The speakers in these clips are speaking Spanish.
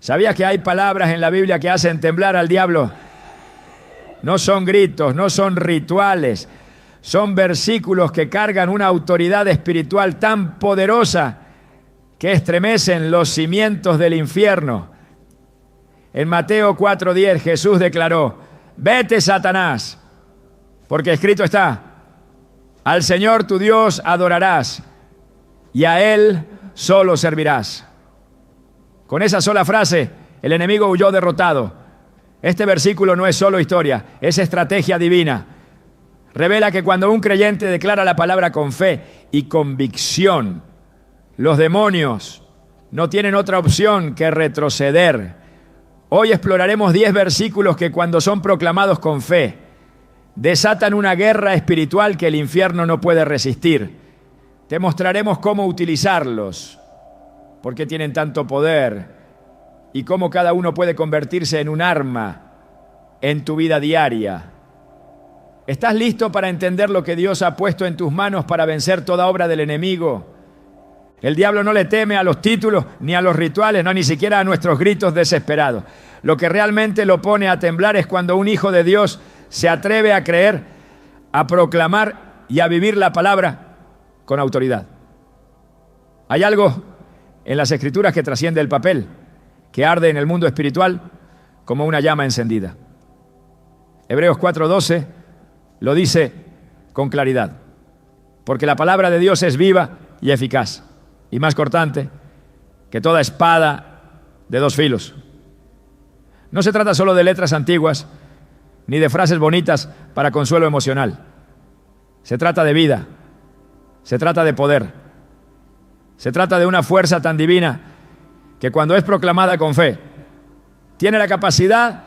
¿Sabías que hay palabras en la Biblia que hacen temblar al diablo? No son gritos, no son rituales, son versículos que cargan una autoridad espiritual tan poderosa que estremecen los cimientos del infierno. En Mateo 4:10 Jesús declaró: vete, Satanás, porque escrito está: al Señor tu Dios adorarás y a Él solo servirás. Con esa sola frase, el enemigo huyó derrotado. Este versículo no es solo historia, es estrategia divina. Revela que cuando un creyente declara la palabra con fe y convicción, los demonios no tienen otra opción que retroceder. Hoy exploraremos 10 versículos que, cuando son proclamados con fe, desatan una guerra espiritual que el infierno no puede resistir. Te mostraremos cómo utilizarlos, por qué tienen tanto poder y cómo cada uno puede convertirse en un arma en tu vida diaria. ¿Estás listo para entender lo que Dios ha puesto en tus manos para vencer toda obra del enemigo? El diablo no le teme a los títulos ni a los rituales, no, ni siquiera a nuestros gritos desesperados. Lo que realmente lo pone a temblar es cuando un hijo de Dios se atreve a creer, a proclamar y a vivir la palabra con autoridad. Hay algo en las Escrituras que trasciende el papel, que arde en el mundo espiritual como una llama encendida. Hebreos 4:12 lo dice con claridad: porque la palabra de Dios es viva y eficaz, y más cortante que toda espada de 2 filos. No se trata solo de letras antiguas, ni de frases bonitas para consuelo emocional. Se trata de vida, se trata de poder, se trata de una fuerza tan divina que, cuando es proclamada con fe, tiene la capacidad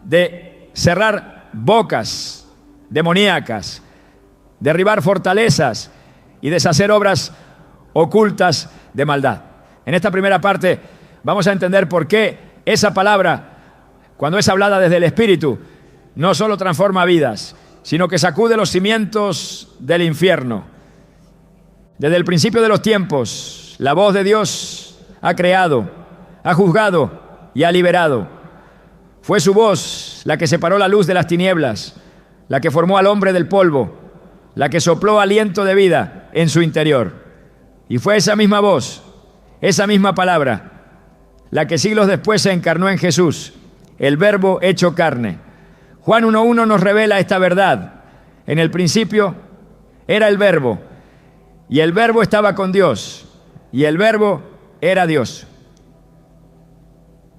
de cerrar bocas demoníacas, derribar fortalezas y deshacer obras ocultas de maldad. En esta primera parte vamos a entender por qué esa palabra, cuando es hablada desde el Espíritu, no solo transforma vidas, sino que sacude los cimientos del infierno. Desde el principio de los tiempos, la voz de Dios ha creado, ha juzgado y ha liberado. Fue su voz la que separó la luz de las tinieblas, la que formó al hombre del polvo, la que sopló aliento de vida en su interior. Y fue esa misma voz, esa misma palabra, la que siglos después se encarnó en Jesús, el Verbo hecho carne. Juan 1:1 nos revela esta verdad. En el principio era el Verbo, y el Verbo estaba con Dios, y el Verbo era Dios.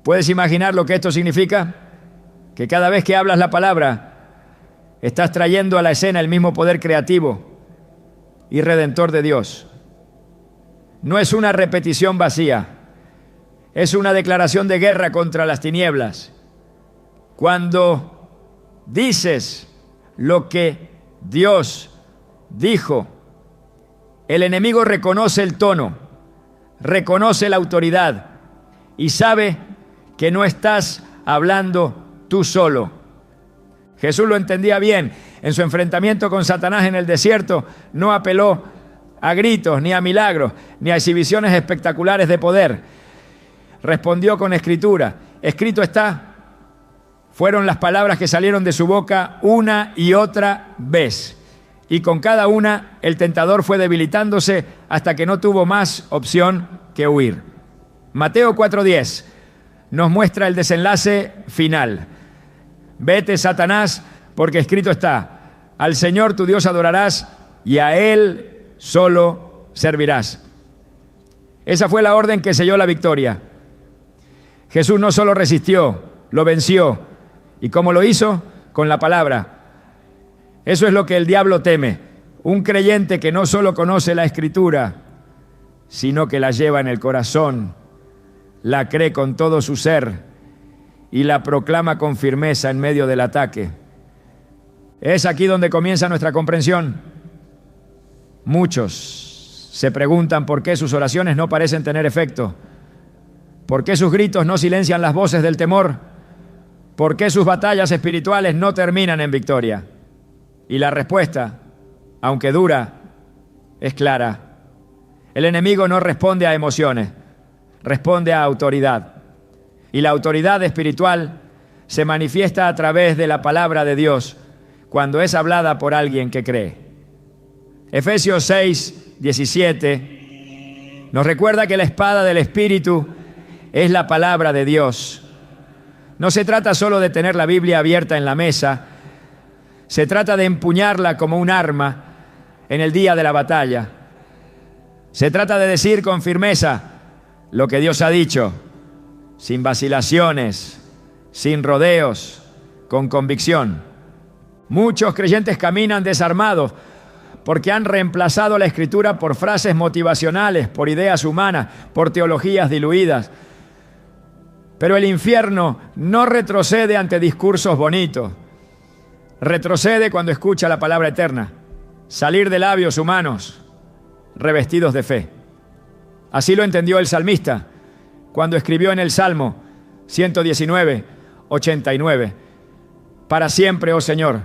¿Puedes imaginar lo que esto significa? Que cada vez que hablas la palabra, estás trayendo a la escena el mismo poder creativo y redentor de Dios. No es una repetición vacía, es una declaración de guerra contra las tinieblas. Cuando dices lo que Dios dijo, el enemigo reconoce el tono, reconoce la autoridad y sabe que no estás hablando tú solo. Jesús lo entendía bien. En su enfrentamiento con Satanás en el desierto, no apeló a gritos, ni a milagros, ni a exhibiciones espectaculares de poder. Respondió con escritura. Escrito está. Fueron las palabras que salieron de su boca una y otra vez. Y con cada una, el tentador fue debilitándose hasta que no tuvo más opción que huir. Mateo 4:10 nos muestra el desenlace final. Vete, Satanás, porque escrito está: al Señor tu Dios adorarás y a Él solo servirás. Esa fue la orden que selló la victoria. Jesús no solo resistió, lo venció. ¿Y cómo lo hizo? Con la palabra. Eso es lo que el diablo teme. Un creyente que no solo conoce la Escritura, sino que la lleva en el corazón, la cree con todo su ser y la proclama con firmeza en medio del ataque. Es aquí donde comienza nuestra comprensión. Muchos se preguntan por qué sus oraciones no parecen tener efecto, por qué sus gritos no silencian las voces del temor, por qué sus batallas espirituales no terminan en victoria. Y la respuesta, aunque dura, es clara. El enemigo no responde a emociones, responde a autoridad. Y la autoridad espiritual se manifiesta a través de la palabra de Dios cuando es hablada por alguien que cree. Efesios 6, 17 nos recuerda que la espada del Espíritu es la palabra de Dios. No se trata solo de tener la Biblia abierta en la mesa, se trata de empuñarla como un arma en el día de la batalla. Se trata de decir con firmeza lo que Dios ha dicho, sin vacilaciones, sin rodeos, con convicción. Muchos creyentes caminan desarmados porque han reemplazado la Escritura por frases motivacionales, por ideas humanas, por teologías diluidas. Pero el infierno no retrocede ante discursos bonitos. Retrocede cuando escucha la palabra eterna salir de labios humanos revestidos de fe. Así lo entendió el salmista cuando escribió en el Salmo 119, 89. Para siempre, oh Señor,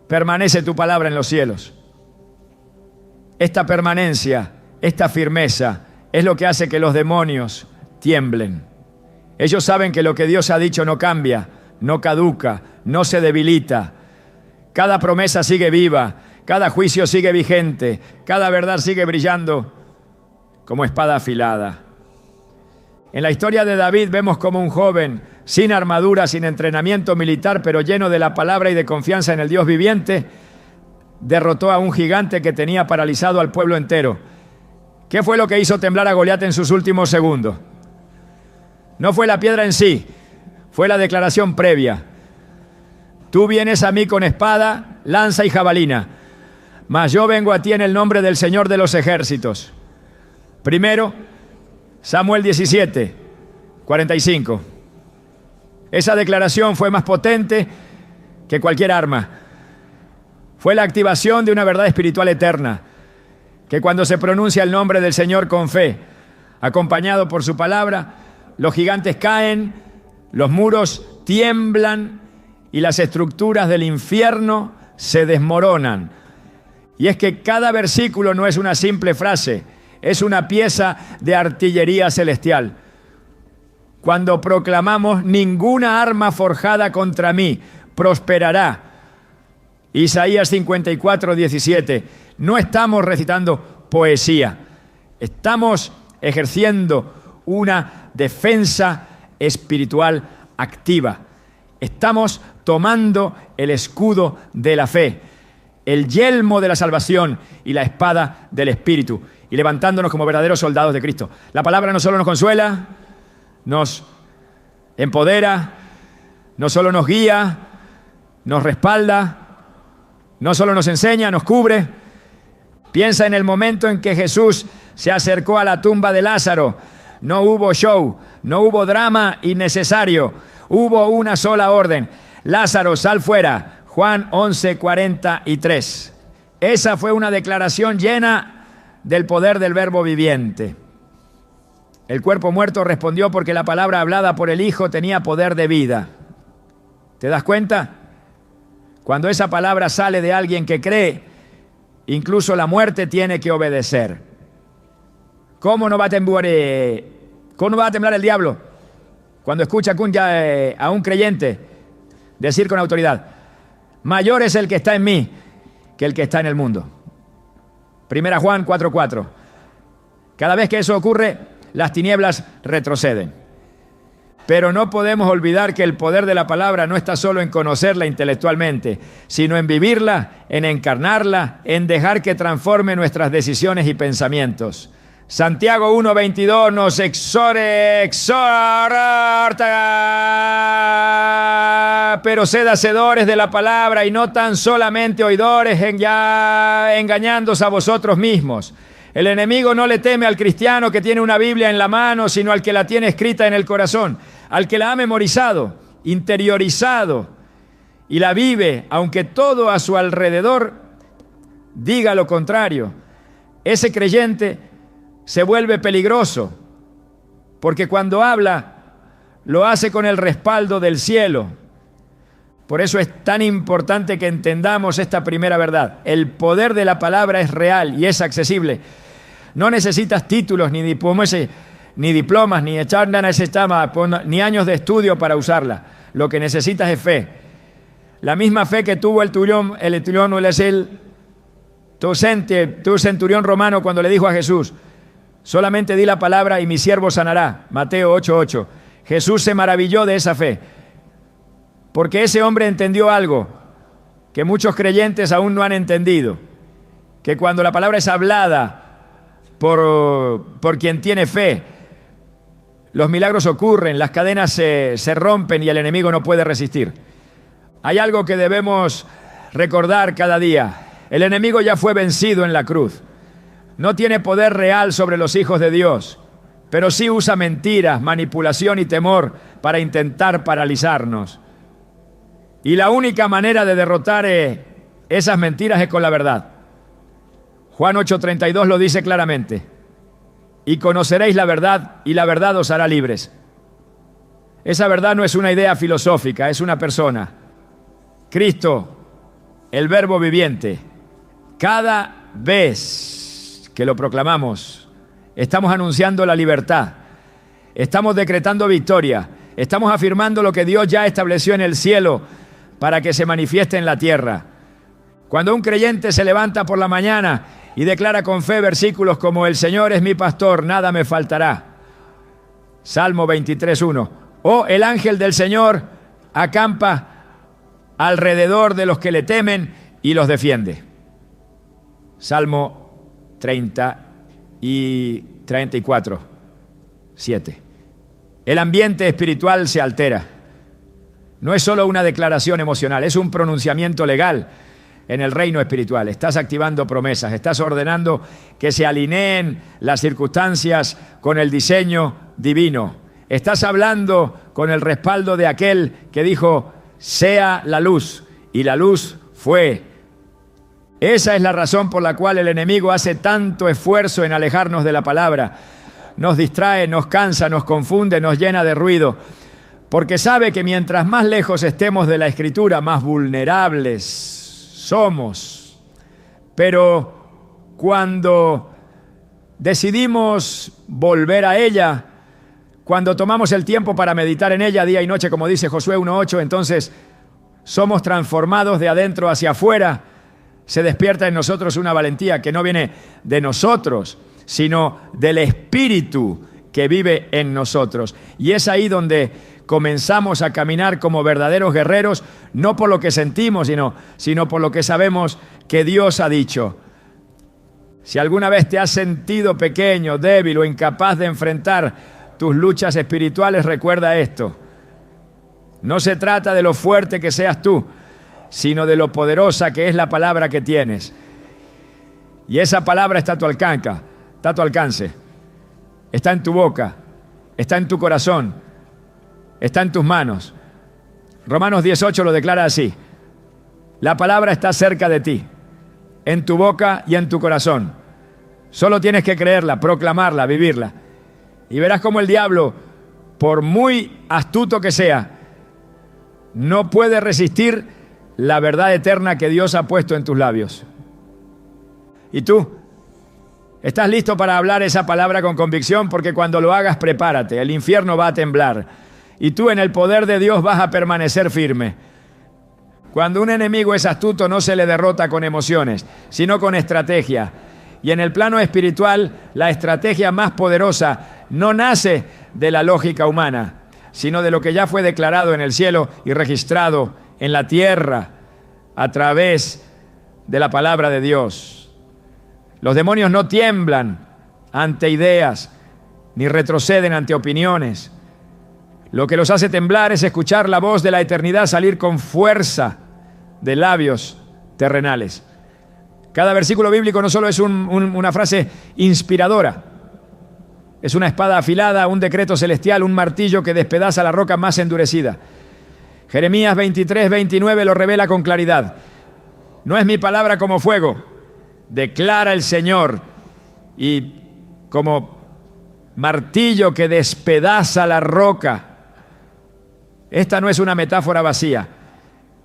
permanece tu palabra en los cielos. Esta permanencia, esta firmeza, es lo que hace que los demonios tiemblen. Ellos saben que lo que Dios ha dicho no cambia, no caduca, no se debilita. Cada promesa sigue viva, cada juicio sigue vigente, cada verdad sigue brillando como espada afilada. En la historia de David vemos como un joven sin armadura, sin entrenamiento militar, pero lleno de la palabra y de confianza en el Dios viviente, derrotó a un gigante que tenía paralizado al pueblo entero. ¿Qué fue lo que hizo temblar a Goliat en sus últimos segundos? No fue la piedra en sí, fue la declaración previa. Tú vienes a mí con espada, lanza y jabalina, mas yo vengo a ti en el nombre del Señor de los ejércitos. Primero, Samuel 17, 45. Esa declaración fue más potente que cualquier arma. Fue la activación de una verdad espiritual eterna, que cuando se pronuncia el nombre del Señor con fe, acompañado por su palabra, los gigantes caen, los muros tiemblan y las estructuras del infierno se desmoronan. Y es que cada versículo no es una simple frase, es una pieza de artillería celestial. Cuando proclamamos ninguna arma forjada contra mí prosperará, Isaías 54, 17, no estamos recitando poesía, estamos ejerciendo una defensa espiritual activa. Estamos tomando el escudo de la fe, el yelmo de la salvación y la espada del Espíritu, y levantándonos como verdaderos soldados de Cristo. La palabra no solo nos consuela, nos empodera, no solo nos guía, nos respalda, no solo nos enseña, nos cubre. Piensa en el momento en que Jesús se acercó a la tumba de Lázaro. No hubo show, no hubo drama innecesario, hubo una sola orden: Lázaro, sal fuera. Juan 11, 43. Esa fue una declaración llena del poder del Verbo viviente. El cuerpo muerto respondió porque la palabra hablada por el Hijo tenía poder de vida. ¿Te das cuenta? Cuando esa palabra sale de alguien que cree, incluso la muerte tiene que obedecer. ¿Cómo no va a temblar el diablo cuando escucha a un creyente decir con autoridad: mayor es el que está en mí que el que está en el mundo? Primera Juan 4:4. Cada vez que eso ocurre, las tinieblas retroceden. Pero no podemos olvidar que el poder de la palabra no está solo en conocerla intelectualmente, sino en vivirla, en encarnarla, en dejar que transforme nuestras decisiones y pensamientos. Santiago 1:22 nos exhorta, pero sed hacedores de la palabra y no tan solamente oidores, engañándoos a vosotros mismos. El enemigo no le teme al cristiano que tiene una Biblia en la mano, sino al que la tiene escrita en el corazón, al que la ha memorizado, interiorizado y la vive, aunque todo a su alrededor diga lo contrario. Ese creyente se vuelve peligroso, porque cuando habla, lo hace con el respaldo del cielo. Por eso es tan importante que entendamos esta primera verdad. El poder de la palabra es real y es accesible. No necesitas títulos ni diplomas. ni diplomas, ni ni años de estudio para usarla. Lo que necesitas es fe. La misma fe que tuvo el centurión romano cuando le dijo a Jesús: solamente di la palabra y mi siervo sanará. Mateo 8:8. Jesús se maravilló de esa fe, porque ese hombre entendió algo que muchos creyentes aún no han entendido, que cuando la palabra es hablada por quien tiene fe, los milagros ocurren, las cadenas se rompen y el enemigo no puede resistir. Hay algo que debemos recordar cada día: el enemigo ya fue vencido en la cruz. No tiene poder real sobre los hijos de Dios, pero sí usa mentiras, manipulación y temor para intentar paralizarnos. Y la única manera de derrotar esas mentiras es con la verdad. Juan 8:32 lo dice claramente: y conoceréis la verdad, y la verdad os hará libres. Esa verdad no es una idea filosófica, es una persona. Cristo, el Verbo viviente. Cada vez que lo proclamamos, estamos anunciando la libertad, estamos decretando victoria, estamos afirmando lo que Dios ya estableció en el cielo para que se manifieste en la tierra. Cuando un creyente se levanta por la mañana y declara con fe versículos como: el Señor es mi pastor, nada me faltará. Salmo 23:1. O el ángel del Señor acampa alrededor de los que le temen y los defiende. Salmo 30 y 34:7. El ambiente espiritual se altera. No es solo una declaración emocional, es un pronunciamiento legal en el reino espiritual. Estás activando promesas, estás ordenando que se alineen las circunstancias con el diseño divino. Estás hablando con el respaldo de aquel que dijo: sea la luz, y la luz fue. Esa es la razón por la cual el enemigo hace tanto esfuerzo en alejarnos de la palabra. Nos distrae, nos cansa, nos confunde, nos llena de ruido, porque sabe que mientras más lejos estemos de la Escritura, más vulnerables somos. Pero cuando decidimos volver a ella, cuando tomamos el tiempo para meditar en ella día y noche, como dice Josué 1:8, entonces somos transformados de adentro hacia afuera. Se despierta en nosotros una valentía que no viene de nosotros, sino del Espíritu que vive en nosotros. Y es ahí donde comenzamos a caminar como verdaderos guerreros, no por lo que sentimos, sino por lo que sabemos que Dios ha dicho. Si alguna vez te has sentido pequeño, débil o incapaz de enfrentar tus luchas espirituales, recuerda esto: no se trata de lo fuerte que seas tú, sino de lo poderosa que es la palabra que tienes. Y esa palabra está a tu alcance, está en tu boca, está en tu corazón, está en tus manos. Romanos 18 lo declara así: la palabra está cerca de ti, en tu boca y en tu corazón. Solo tienes que creerla, proclamarla, vivirla. Y verás cómo el diablo, por muy astuto que sea, no puede resistir la verdad eterna que Dios ha puesto en tus labios. ¿Y tú? ¿Estás listo para hablar esa palabra con convicción? Porque cuando lo hagas, prepárate. El infierno va a temblar. Y tú, en el poder de Dios, vas a permanecer firme. Cuando un enemigo es astuto, no se le derrota con emociones, sino con estrategia. Y en el plano espiritual, la estrategia más poderosa no nace de la lógica humana, sino de lo que ya fue declarado en el cielo y registrado en la tierra a través de la palabra de Dios. Los demonios no tiemblan ante ideas, ni retroceden ante opiniones. Lo que los hace temblar es escuchar la voz de la eternidad salir con fuerza de labios terrenales. Cada versículo bíblico no solo es una frase inspiradora, es una espada afilada, un decreto celestial, un martillo que despedaza la roca más endurecida. Jeremías 23:29 lo revela con claridad. No es mi palabra como fuego, declara el Señor, y como martillo que despedaza la roca. Esta no es una metáfora vacía,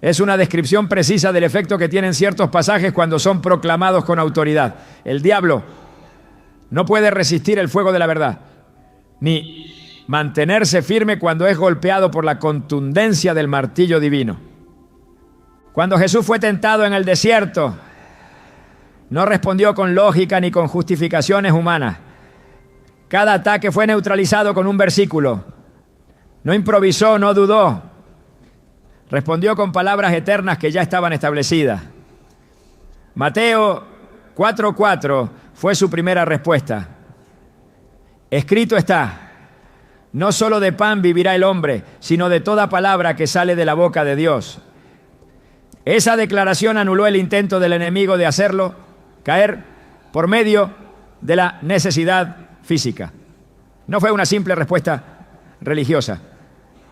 es una descripción precisa del efecto que tienen ciertos pasajes cuando son proclamados con autoridad. El diablo no puede resistir el fuego de la verdad. ni mantenerse firme cuando es golpeado por la contundencia del martillo divino. Cuando Jesús fue tentado en el desierto, no respondió con lógica ni con justificaciones humanas. Cada ataque fue neutralizado con un versículo. No improvisó, no dudó. Respondió con palabras eternas que ya estaban establecidas. Mateo 4:4 fue su primera respuesta. Escrito está: no solo de pan vivirá el hombre, sino de toda palabra que sale de la boca de Dios. Esa declaración anuló el intento del enemigo de hacerlo caer por medio de la necesidad física. No fue una simple respuesta religiosa.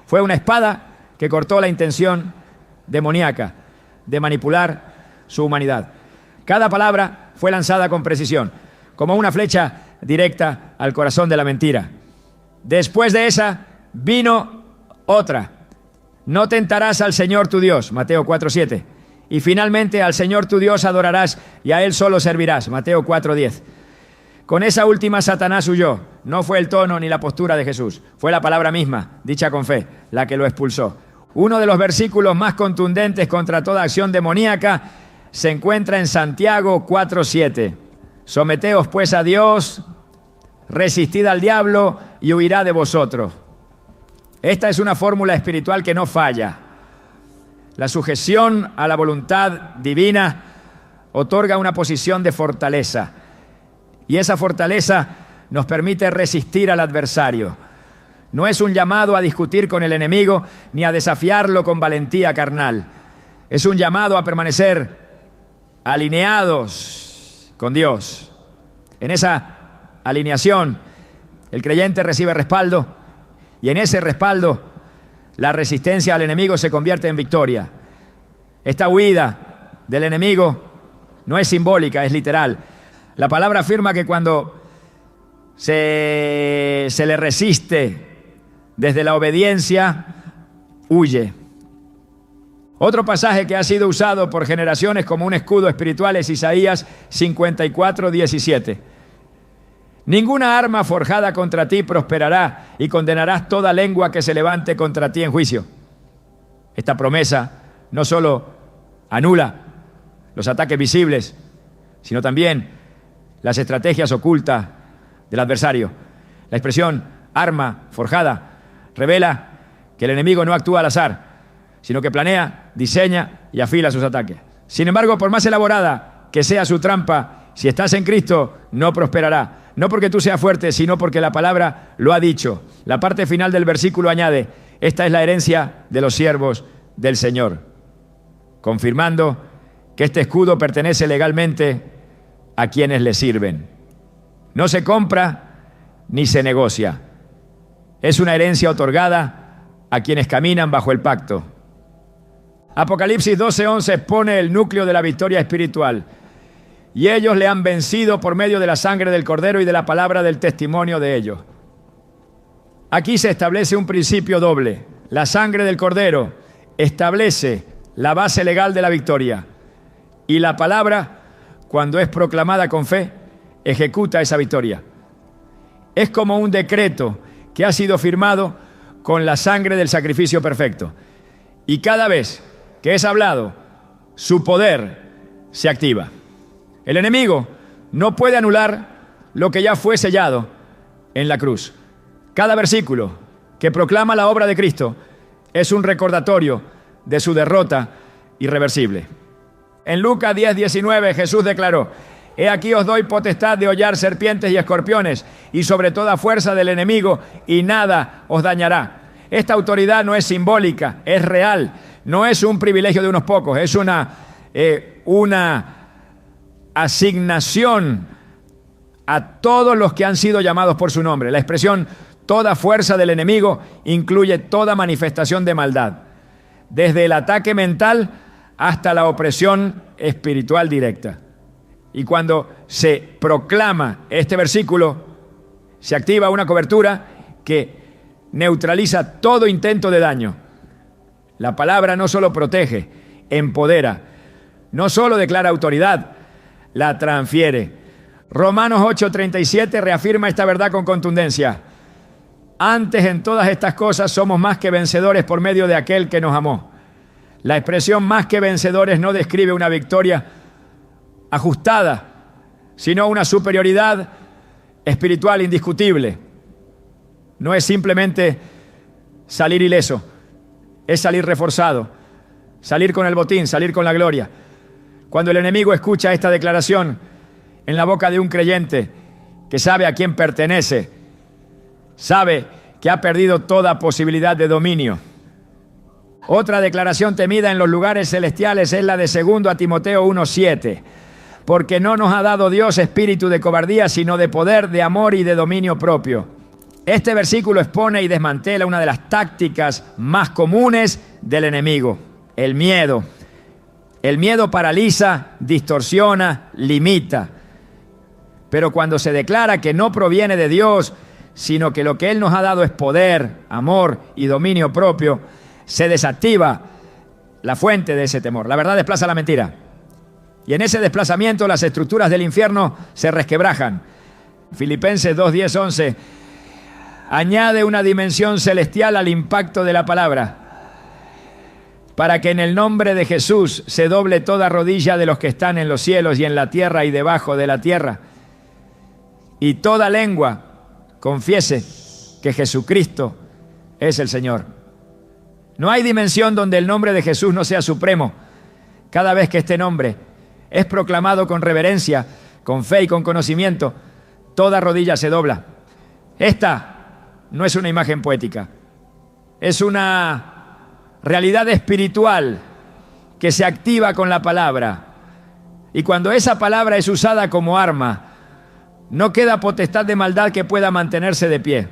Fue una espada que cortó la intención demoníaca de manipular su humanidad. Cada palabra fue lanzada con precisión, como una flecha directa al corazón de la mentira. Después de esa vino otra. No tentarás al Señor tu Dios, Mateo 4:7. Y finalmente al Señor tu Dios adorarás y a Él solo servirás, Mateo 4:10. Con esa última Satanás huyó. No fue el tono ni la postura de Jesús. Fue la palabra misma, dicha con fe, la que lo expulsó. Uno de los versículos más contundentes contra toda acción demoníaca se encuentra en Santiago 4:7. Someteos pues a Dios, resistid al diablo y huirá de vosotros. Esta es una fórmula espiritual que no falla. La sujeción a la voluntad divina otorga una posición de fortaleza. Y esa fortaleza nos permite resistir al adversario. No es un llamado a discutir con el enemigo ni a desafiarlo con valentía carnal. Es un llamado a permanecer alineados con Dios. En esa alineación, el creyente recibe respaldo y en ese respaldo, la resistencia al enemigo se convierte en victoria. Esta huida del enemigo no es simbólica, es literal. La palabra afirma que cuando se le resiste desde la obediencia, huye. Otro pasaje que ha sido usado por generaciones como un escudo espiritual es Isaías 54:17. Ninguna arma forjada contra ti prosperará y condenarás toda lengua que se levante contra ti en juicio. Esta promesa no solo anula los ataques visibles, sino también las estrategias ocultas del adversario. La expresión arma forjada revela que el enemigo no actúa al azar, sino que planea, diseña y afila sus ataques. Sin embargo, por más elaborada que sea su trampa, si estás en Cristo, no prosperará. No porque tú seas fuerte, sino porque la palabra lo ha dicho. La parte final del versículo añade: esta es la herencia de los siervos del Señor, confirmando que este escudo pertenece legalmente a quienes le sirven. No se compra ni se negocia. Es una herencia otorgada a quienes caminan bajo el pacto. Apocalipsis 12:11 pone el núcleo de la victoria espiritual. Y ellos le han vencido por medio de la sangre del Cordero y de la palabra del testimonio de ellos. Aquí se establece un principio doble. La sangre del Cordero establece la base legal de la victoria. Y la palabra, cuando es proclamada con fe, ejecuta esa victoria. Es como un decreto que ha sido firmado con la sangre del sacrificio perfecto. Y cada vez que es hablado, su poder se activa. El enemigo no puede anular lo que ya fue sellado en la cruz. Cada versículo que proclama la obra de Cristo es un recordatorio de su derrota irreversible. En Lucas 10:19 Jesús declaró: he aquí os doy potestad de hollar serpientes y escorpiones y sobre toda fuerza del enemigo y nada os dañará. Esta autoridad no es simbólica, es real. No es un privilegio de unos pocos, es una asignación a todos los que han sido llamados por su nombre. La expresión toda fuerza del enemigo incluye toda manifestación de maldad, desde el ataque mental hasta la opresión espiritual directa. Y cuando se proclama este versículo, se activa una cobertura que neutraliza todo intento de daño. La palabra no solo protege, empodera, no solo declara autoridad, la transfiere. Romanos 8:37 reafirma esta verdad con contundencia. Antes en todas estas cosas somos más que vencedores por medio de aquel que nos amó. La expresión más que vencedores no describe una victoria ajustada, sino una superioridad espiritual indiscutible. No es simplemente salir ileso, es salir reforzado, salir con el botín, salir con la gloria. Cuando el enemigo escucha esta declaración en la boca de un creyente que sabe a quién pertenece, sabe que ha perdido toda posibilidad de dominio. Otra declaración temida en los lugares celestiales es la de 2 Timoteo 1:7. Porque no nos ha dado Dios espíritu de cobardía, sino de poder, de amor y de dominio propio. Este versículo expone y desmantela una de las tácticas más comunes del enemigo: el miedo. El miedo paraliza, distorsiona, limita. Pero cuando se declara que no proviene de Dios, sino que lo que Él nos ha dado es poder, amor y dominio propio, se desactiva la fuente de ese temor. La verdad desplaza la mentira. Y en ese desplazamiento las estructuras del infierno se resquebrajan. Filipenses 2, 10, 11 añade una dimensión celestial al impacto de la palabra, para que en el nombre de Jesús se doble toda rodilla de los que están en los cielos y en la tierra y debajo de la tierra, y toda lengua confiese que Jesucristo es el Señor. No hay dimensión donde el nombre de Jesús no sea supremo. Cada vez que este nombre es proclamado con reverencia, con fe y con conocimiento, toda rodilla se dobla. Esta no es una imagen poética, es una realidad espiritual que se activa con la palabra. Y cuando esa palabra es usada como arma, no queda potestad de maldad que pueda mantenerse de pie.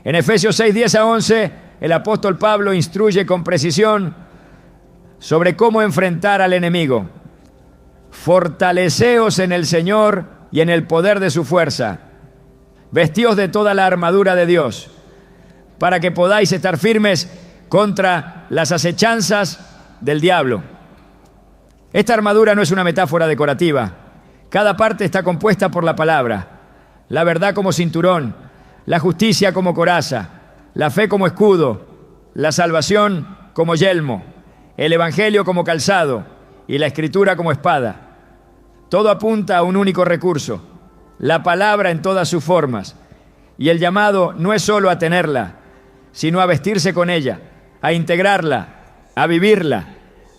En Efesios 6, 10 a 11, el apóstol Pablo instruye con precisión sobre cómo enfrentar al enemigo. Fortaleceos en el Señor y en el poder de su fuerza. Vestíos de toda la armadura de Dios, para que podáis estar firmes contra las acechanzas del diablo. Esta armadura no es una metáfora decorativa. Cada parte está compuesta por la palabra: la verdad como cinturón, la justicia como coraza, la fe como escudo, la salvación como yelmo, el evangelio como calzado y la escritura como espada. Todo apunta a un único recurso: la palabra en todas sus formas. Y el llamado no es solo a tenerla, sino a vestirse con ella, a integrarla, a vivirla,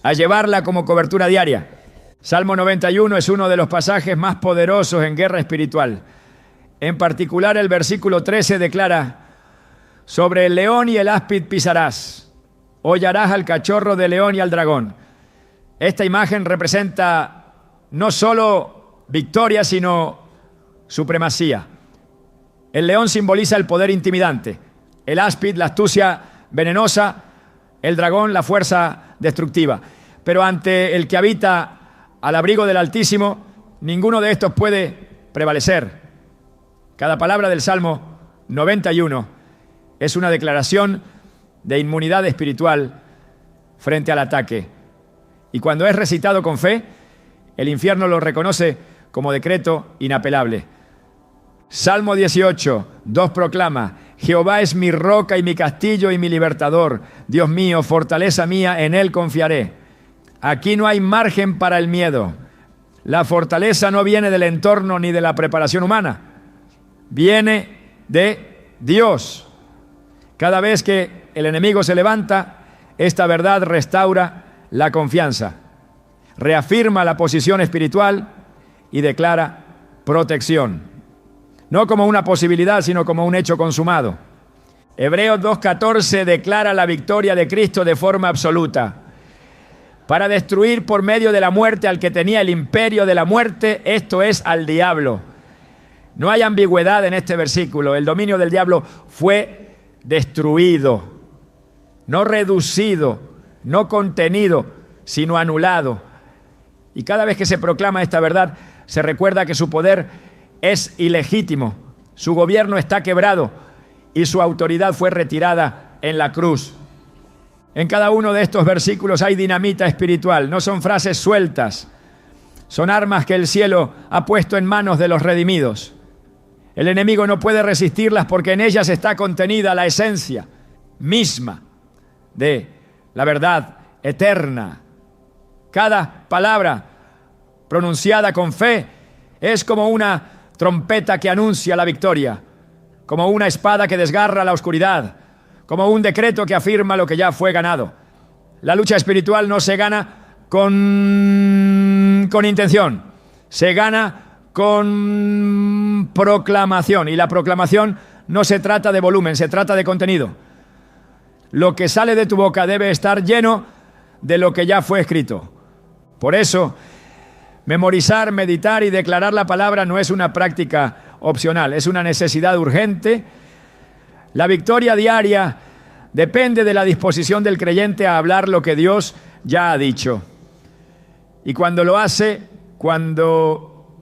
a llevarla como cobertura diaria. Salmo 91 es uno de los pasajes más poderosos en guerra espiritual. En particular, el versículo 13 declara: sobre el león y el áspid pisarás, hollarás al cachorro de león y al dragón. Esta imagen representa no solo victoria, sino supremacía. El león simboliza el poder intimidante, el áspid la astucia venenosa, el dragón la fuerza destructiva. Pero ante el que habita al abrigo del Altísimo, ninguno de estos puede prevalecer. Cada palabra del Salmo 91 es una declaración de inmunidad espiritual frente al ataque. Y cuando es recitado con fe, el infierno lo reconoce como decreto inapelable. Salmo 18, 2 proclama: Jehová es mi roca y mi castillo y mi libertador. Dios mío, fortaleza mía, en él confiaré. Aquí no hay margen para el miedo. La fortaleza no viene del entorno ni de la preparación humana. Viene de Dios. Cada vez que el enemigo se levanta, esta verdad restaura la confianza, reafirma la posición espiritual y declara protección. No como una posibilidad, sino como un hecho consumado. Hebreos 2:14 declara la victoria de Cristo de forma absoluta, para destruir por medio de la muerte al que tenía el imperio de la muerte, esto es, al diablo. No hay ambigüedad en este versículo. El dominio del diablo fue destruido, no reducido, no contenido, sino anulado. Y cada vez que se proclama esta verdad, se recuerda que su poder es ilegítimo, su gobierno está quebrado y su autoridad fue retirada en la cruz. En cada uno de estos versículos hay dinamita espiritual, no son frases sueltas, son armas que el cielo ha puesto en manos de los redimidos. El enemigo no puede resistirlas porque en ellas está contenida la esencia misma de la verdad eterna. Cada palabra pronunciada con fe es como una trompeta que anuncia la victoria, como una espada que desgarra la oscuridad, como un decreto que afirma lo que ya fue ganado. La lucha espiritual no se gana con intención, se gana con proclamación. Y la proclamación no se trata de volumen, se trata de contenido. Lo que sale de tu boca debe estar lleno de lo que ya fue escrito. Por eso, memorizar, meditar y declarar la palabra no es una práctica opcional, es una necesidad urgente. La victoria diaria depende de la disposición del creyente a hablar lo que Dios ya ha dicho. Y cuando lo hace, cuando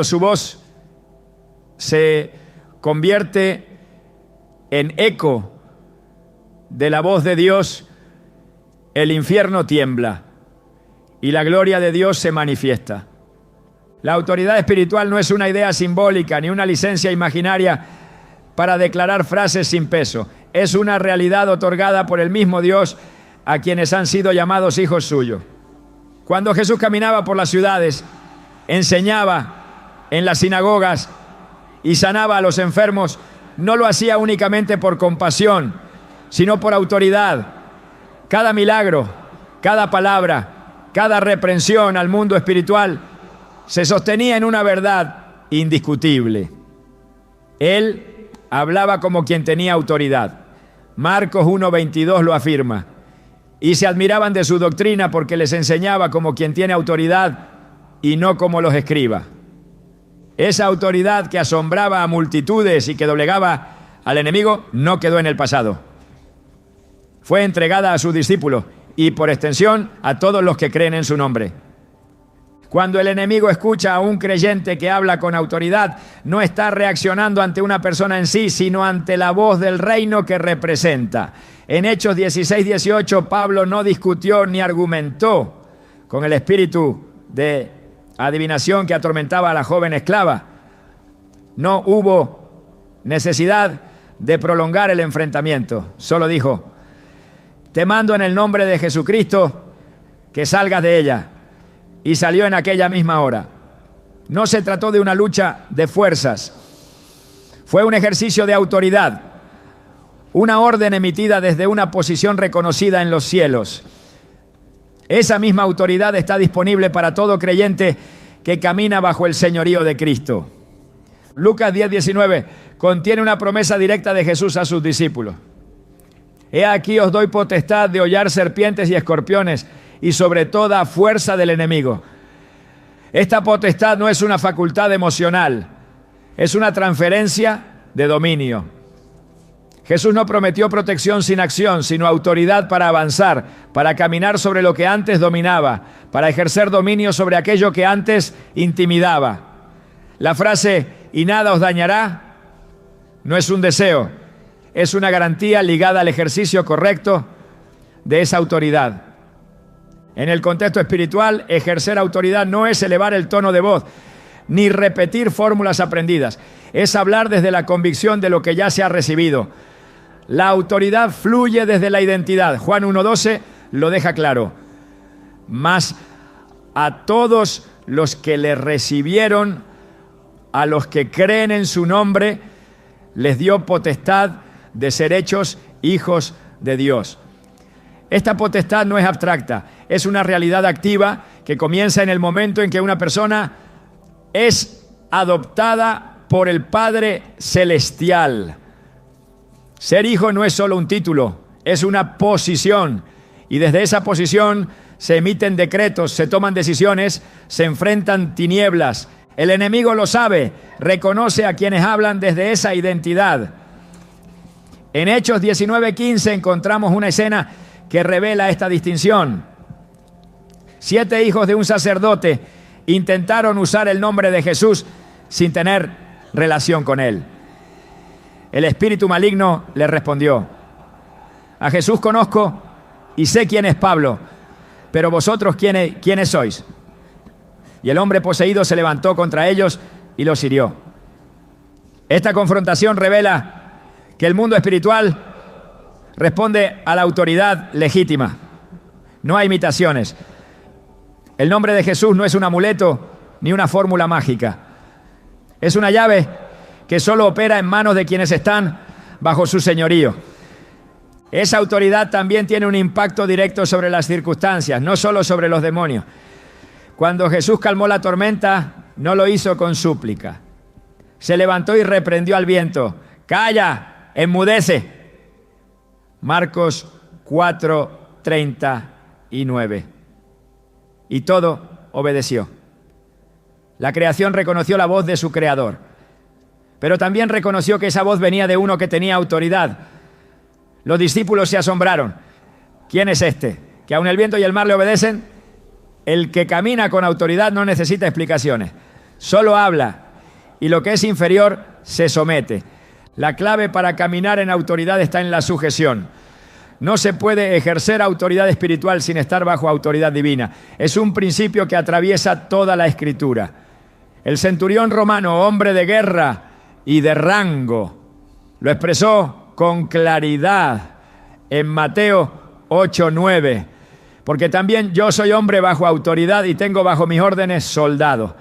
su voz se convierte en eco de la voz de Dios, el infierno tiembla y la gloria de Dios se manifiesta. La autoridad espiritual no es una idea simbólica ni una licencia imaginaria para declarar frases sin peso. Es una realidad otorgada por el mismo Dios a quienes han sido llamados hijos suyos. Cuando Jesús caminaba por las ciudades, enseñaba en las sinagogas y sanaba a los enfermos, no lo hacía únicamente por compasión, sino por autoridad. Cada milagro, cada palabra, cada reprensión al mundo espiritual se sostenía en una verdad indiscutible. Él hablaba como quien tenía autoridad. Marcos 1:22 lo afirma. Y se admiraban de su doctrina porque les enseñaba como quien tiene autoridad y no como los escribas. Esa autoridad que asombraba a multitudes y que doblegaba al enemigo no quedó en el pasado. Fue entregada a sus discípulos y por extensión a todos los que creen en su nombre. Cuando el enemigo escucha a un creyente que habla con autoridad, no está reaccionando ante una persona en sí, sino ante la voz del reino que representa. En Hechos 16-18, Pablo no discutió ni argumentó con el espíritu de adivinación que atormentaba a la joven esclava. No hubo necesidad de prolongar el enfrentamiento. Solo dijo: te mando en el nombre de Jesucristo que salgas de ella. Y salió en aquella misma hora. No se trató de una lucha de fuerzas. Fue un ejercicio de autoridad. Una orden emitida desde una posición reconocida en los cielos. Esa misma autoridad está disponible para todo creyente que camina bajo el señorío de Cristo. Lucas 10:19 contiene una promesa directa de Jesús a sus discípulos. He aquí os doy potestad de hollar serpientes y escorpiones y sobre toda fuerza del enemigo. Esta potestad no es una facultad emocional, es una transferencia de dominio. Jesús no prometió protección sin acción, sino autoridad para avanzar, para caminar sobre lo que antes dominaba, para ejercer dominio sobre aquello que antes intimidaba. La frase "y nada os dañará" no es un deseo, es una garantía ligada al ejercicio correcto de esa autoridad. En el contexto espiritual, ejercer autoridad no es elevar el tono de voz, ni repetir fórmulas aprendidas. Es hablar desde la convicción de lo que ya se ha recibido. La autoridad fluye desde la identidad. Juan 1:12 lo deja claro. Mas a todos los que le recibieron, a los que creen en su nombre, les dio potestad de ser hechos hijos de Dios. Esta potestad no es abstracta, es una realidad activa que comienza en el momento en que una persona es adoptada por el Padre Celestial. Ser hijo no es solo un título, es una posición. Y desde esa posición se emiten decretos, se toman decisiones, se enfrentan tinieblas. El enemigo lo sabe, reconoce a quienes hablan desde esa identidad. En Hechos 19:15 encontramos una escena que revela esta distinción. 7 hijos de un sacerdote intentaron usar el nombre de Jesús sin tener relación con él. El espíritu maligno le respondió: a Jesús conozco y sé quién es Pablo, pero vosotros ¿quiénes sois? Y el hombre poseído se levantó contra ellos y los hirió. Esta confrontación revela que el mundo espiritual responde a la autoridad legítima. No hay imitaciones. El nombre de Jesús no es un amuleto ni una fórmula mágica. Es una llave que solo opera en manos de quienes están bajo su señorío. Esa autoridad también tiene un impacto directo sobre las circunstancias, no solo sobre los demonios. Cuando Jesús calmó la tormenta, no lo hizo con súplica. Se levantó y reprendió al viento. ¡Calla! ¡Enmudece! Marcos 4:39. Y todo obedeció. La creación reconoció la voz de su creador, pero también reconoció que esa voz venía de uno que tenía autoridad. Los discípulos se asombraron. ¿Quién es este? ¿Que aun el viento y el mar le obedecen? El que camina con autoridad no necesita explicaciones. Solo habla y lo que es inferior se somete. La clave para caminar en autoridad está en la sujeción. No se puede ejercer autoridad espiritual sin estar bajo autoridad divina. Es un principio que atraviesa toda la Escritura. El centurión romano, hombre de guerra y de rango, lo expresó con claridad en Mateo 8:9. Porque también yo soy hombre bajo autoridad y tengo bajo mis órdenes soldados.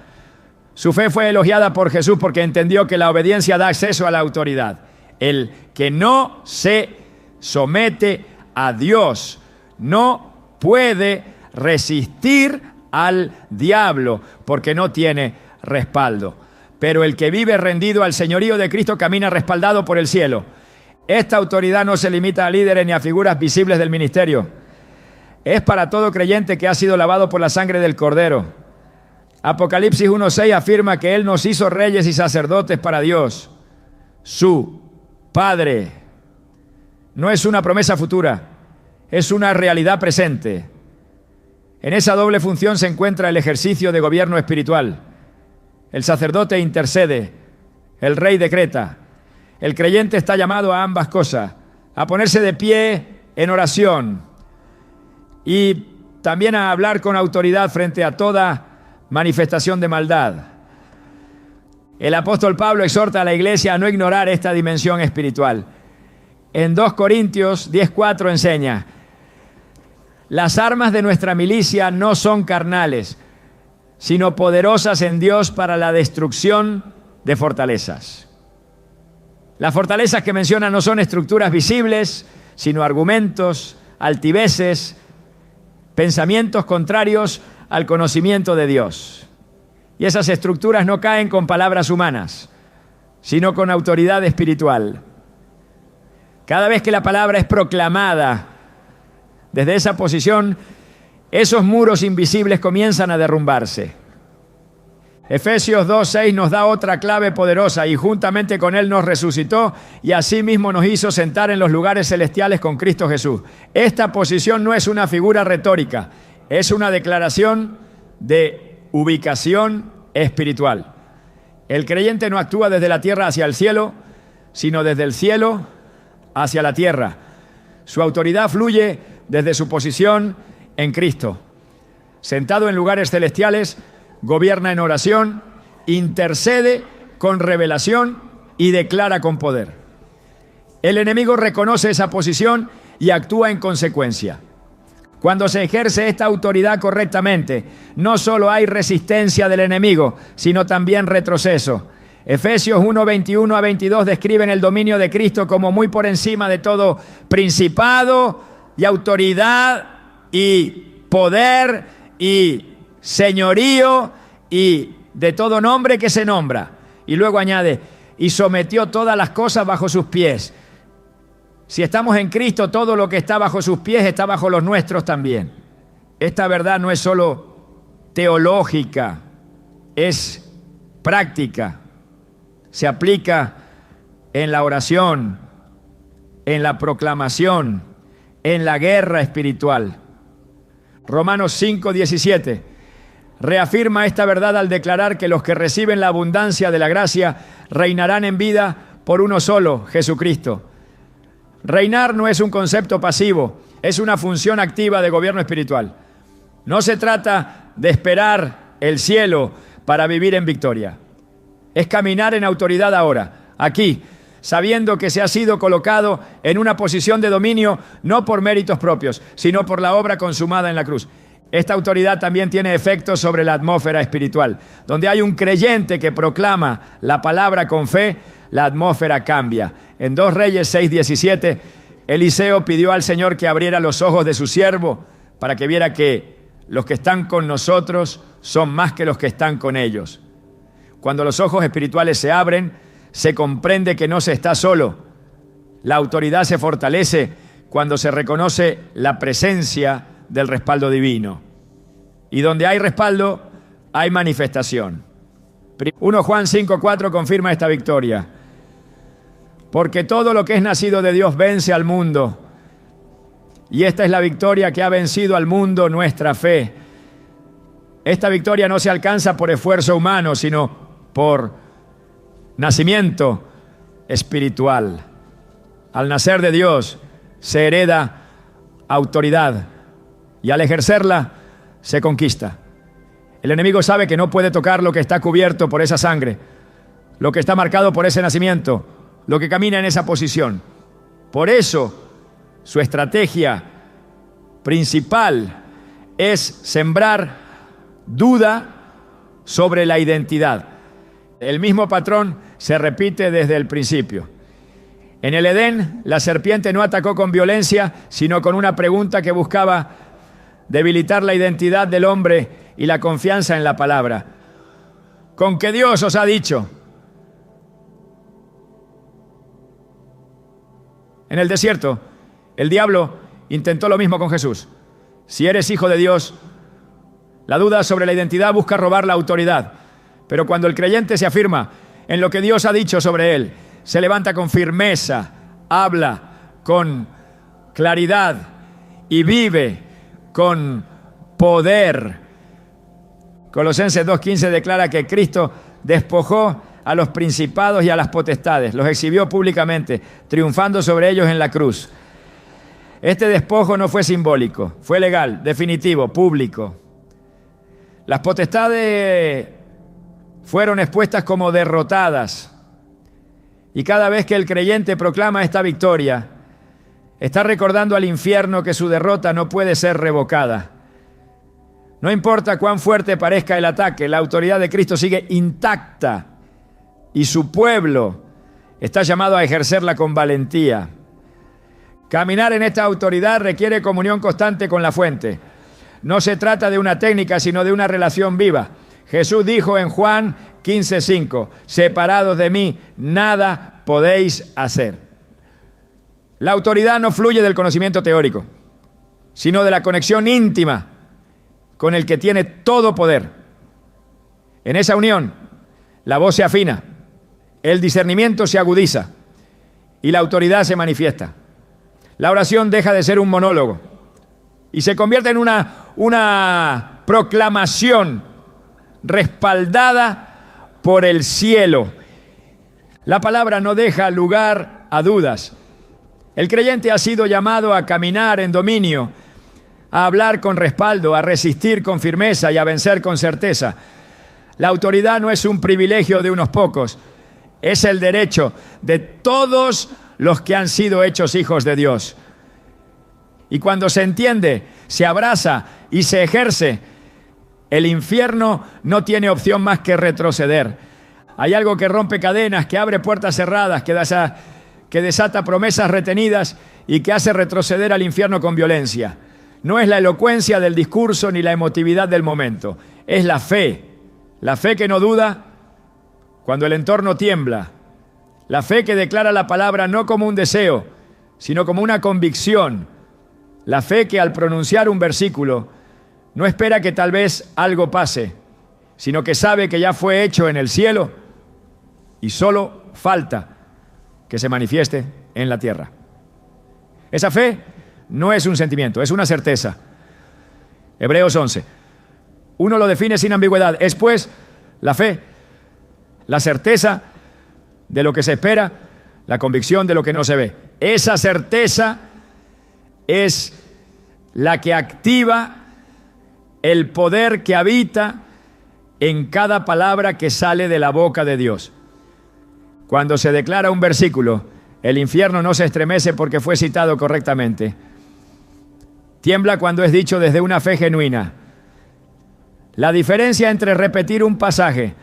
Su fe fue elogiada por Jesús porque entendió que la obediencia da acceso a la autoridad. El que no se somete a Dios no puede resistir al diablo porque no tiene respaldo. Pero el que vive rendido al señorío de Cristo camina respaldado por el cielo. Esta autoridad no se limita a líderes ni a figuras visibles del ministerio. Es para todo creyente que ha sido lavado por la sangre del Cordero. Apocalipsis 1:6 afirma que Él nos hizo reyes y sacerdotes para Dios, su Padre. No es una promesa futura, es una realidad presente. En esa doble función se encuentra el ejercicio de gobierno espiritual. El sacerdote intercede, el rey decreta. El creyente está llamado a ambas cosas, a ponerse de pie en oración y también a hablar con autoridad frente a toda manifestación de maldad. El apóstol Pablo exhorta a la iglesia a no ignorar esta dimensión espiritual. En 2 Corintios 10:4 enseña: las armas de nuestra milicia no son carnales, sino poderosas en Dios para la destrucción de fortalezas. Las fortalezas que menciona no son estructuras visibles, sino argumentos, altiveces, pensamientos contrarios al conocimiento de Dios. Y esas estructuras no caen con palabras humanas, sino con autoridad espiritual. Cada vez que la palabra es proclamada desde esa posición, esos muros invisibles comienzan a derrumbarse. Efesios 2:6 nos da otra clave poderosa: y juntamente con Él nos resucitó y asimismo nos hizo sentar en los lugares celestiales con Cristo Jesús. Esta posición no es una figura retórica, es una declaración de ubicación espiritual. El creyente no actúa desde la tierra hacia el cielo, sino desde el cielo hacia la tierra. Su autoridad fluye desde su posición en Cristo. Sentado en lugares celestiales, gobierna en oración, intercede con revelación y declara con poder. El enemigo reconoce esa posición y actúa en consecuencia. Cuando se ejerce esta autoridad correctamente, no solo hay resistencia del enemigo, sino también retroceso. Efesios 1:21-22 describen el dominio de Cristo como muy por encima de todo principado y autoridad y poder y señorío y de todo nombre que se nombra. Y luego añade: y sometió todas las cosas bajo sus pies. Si estamos en Cristo, todo lo que está bajo sus pies está bajo los nuestros también. Esta verdad no es solo teológica, es práctica. Se aplica en la oración, en la proclamación, en la guerra espiritual. Romanos 5:17 reafirma esta verdad al declarar que los que reciben la abundancia de la gracia reinarán en vida por uno solo, Jesucristo. Reinar no es un concepto pasivo, es una función activa de gobierno espiritual. No se trata de esperar el cielo para vivir en victoria. Es caminar en autoridad ahora, aquí, sabiendo que se ha sido colocado en una posición de dominio no por méritos propios, sino por la obra consumada en la cruz. Esta autoridad también tiene efectos sobre la atmósfera espiritual. Donde hay un creyente que proclama la palabra con fe, la atmósfera cambia. En 2 Reyes 6:17, Eliseo pidió al Señor que abriera los ojos de su siervo para que viera que los que están con nosotros son más que los que están con ellos. Cuando los ojos espirituales se abren, se comprende que no se está solo. La autoridad se fortalece cuando se reconoce la presencia del respaldo divino. Y donde hay respaldo, hay manifestación. 1 Juan 5:4 confirma esta victoria. Porque todo lo que es nacido de Dios vence al mundo. Y esta es la victoria que ha vencido al mundo, nuestra fe. Esta victoria no se alcanza por esfuerzo humano, sino por nacimiento espiritual. Al nacer de Dios se hereda autoridad y al ejercerla se conquista. El enemigo sabe que no puede tocar lo que está cubierto por esa sangre, lo que está marcado por ese nacimiento, lo que camina en esa posición. Por eso su estrategia principal es sembrar duda sobre la identidad. El mismo patrón se repite desde el principio. En el Edén, la serpiente no atacó con violencia, sino con una pregunta que buscaba debilitar la identidad del hombre y la confianza en la palabra. ¿Con qué Dios os ha dicho? En el desierto, el diablo intentó lo mismo con Jesús. Si eres hijo de Dios, la duda sobre la identidad busca robar la autoridad. Pero cuando el creyente se afirma en lo que Dios ha dicho sobre él, se levanta con firmeza, habla con claridad y vive con poder. Colosenses 2:15 declara que Cristo despojó a los principados y a las potestades, los exhibió públicamente, triunfando sobre ellos en la cruz. Este despojo no fue simbólico, fue legal, definitivo, público. Las potestades fueron expuestas como derrotadas. Y cada vez que el creyente proclama esta victoria, está recordando al infierno que su derrota no puede ser revocada. No importa cuán fuerte parezca el ataque, la autoridad de Cristo sigue intacta y su pueblo está llamado a ejercerla con valentía. Caminar en esta autoridad requiere comunión constante con la fuente. No se trata de una técnica, sino de una relación viva. Jesús dijo en Juan 15:5, separados de mí, nada podéis hacer. La autoridad no fluye del conocimiento teórico, sino de la conexión íntima con el que tiene todo poder. En esa unión, la voz se afina, el discernimiento se agudiza y la autoridad se manifiesta. La oración deja de ser un monólogo y se convierte en una proclamación respaldada por el cielo. La palabra no deja lugar a dudas. El creyente ha sido llamado a caminar en dominio, a hablar con respaldo, a resistir con firmeza y a vencer con certeza. La autoridad no es un privilegio de unos pocos, es el derecho de todos los que han sido hechos hijos de Dios. Y cuando se entiende, se abraza y se ejerce, el infierno no tiene opción más que retroceder. Hay algo que rompe cadenas, que abre puertas cerradas, que desata promesas retenidas y que hace retroceder al infierno con violencia. No es la elocuencia del discurso ni la emotividad del momento, es la fe que no duda cuando el entorno tiembla, la fe que declara la palabra no como un deseo, sino como una convicción, la fe que al pronunciar un versículo no espera que tal vez algo pase, sino que sabe que ya fue hecho en el cielo y solo falta que se manifieste en la tierra. Esa fe no es un sentimiento, es una certeza. Hebreos 11. Uno lo define sin ambigüedad. Es pues la fe, la certeza de lo que se espera, la convicción de lo que no se ve. Esa certeza es la que activa el poder que habita en cada palabra que sale de la boca de Dios. Cuando se declara un versículo, el infierno no se estremece porque fue citado correctamente. Tiembla cuando es dicho desde una fe genuina. La diferencia entre repetir un pasaje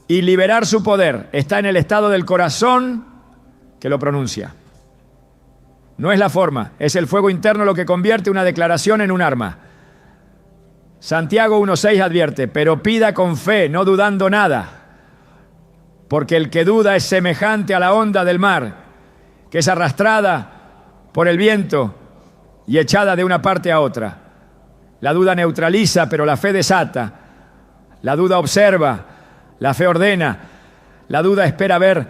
y liberar su poder está en el estado del corazón que lo pronuncia. No es la forma, es el fuego interno lo que convierte una declaración en un arma. Santiago 1:6 advierte, pero pida con fe, no dudando nada, porque el que duda es semejante a la onda del mar, que es arrastrada por el viento y echada de una parte a otra. La duda neutraliza, pero la fe desata. La duda observa, la fe ordena. La duda espera ver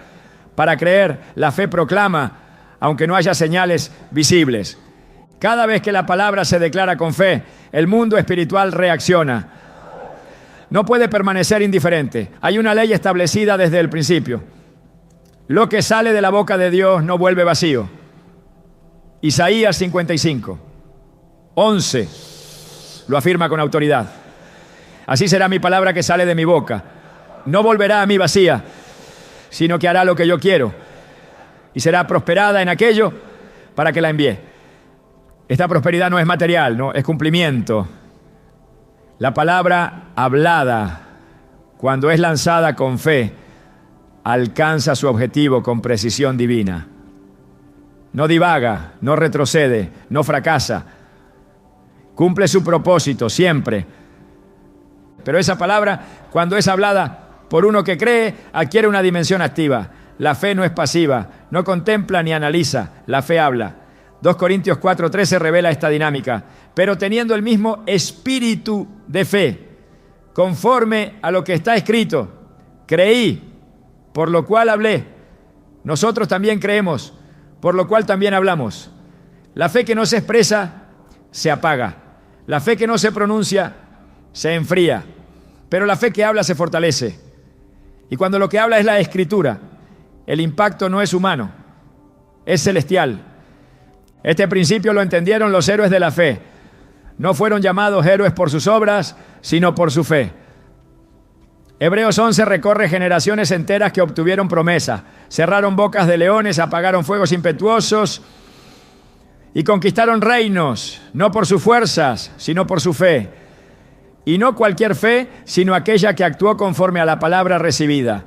para creer, la fe proclama, aunque no haya señales visibles. Cada vez que la palabra se declara con fe, el mundo espiritual reacciona. No puede permanecer indiferente. Hay una ley establecida desde el principio. Lo que sale de la boca de Dios no vuelve vacío. Isaías 55, 11 lo afirma con autoridad. Así será mi palabra que sale de mi boca. No volverá a mí vacía, sino que hará lo que yo quiero y será prosperada en aquello para que la envíe. Esta prosperidad no es material, no, es cumplimiento. La palabra hablada, cuando es lanzada con fe, alcanza su objetivo con precisión divina. No divaga, no retrocede, no fracasa. Cumple su propósito siempre. Pero esa palabra, cuando es hablada por uno que cree, adquiere una dimensión activa. La fe no es pasiva, no contempla ni analiza, la fe habla. 2 Corintios 4:13 revela esta dinámica. Pero teniendo el mismo espíritu de fe, conforme a lo que está escrito, creí, por lo cual hablé. Nosotros también creemos, por lo cual también hablamos. La fe que no se expresa, se apaga. La fe que no se pronuncia, se enfría. Pero la fe que habla se fortalece. Y cuando lo que habla es la Escritura, el impacto no es humano, es celestial. Este principio lo entendieron los héroes de la fe. No fueron llamados héroes por sus obras, sino por su fe. Hebreos 11 recorre generaciones enteras que obtuvieron promesa. Cerraron bocas de leones, apagaron fuegos impetuosos y conquistaron reinos, no por sus fuerzas, sino por su fe. Y no cualquier fe, sino aquella que actuó conforme a la palabra recibida.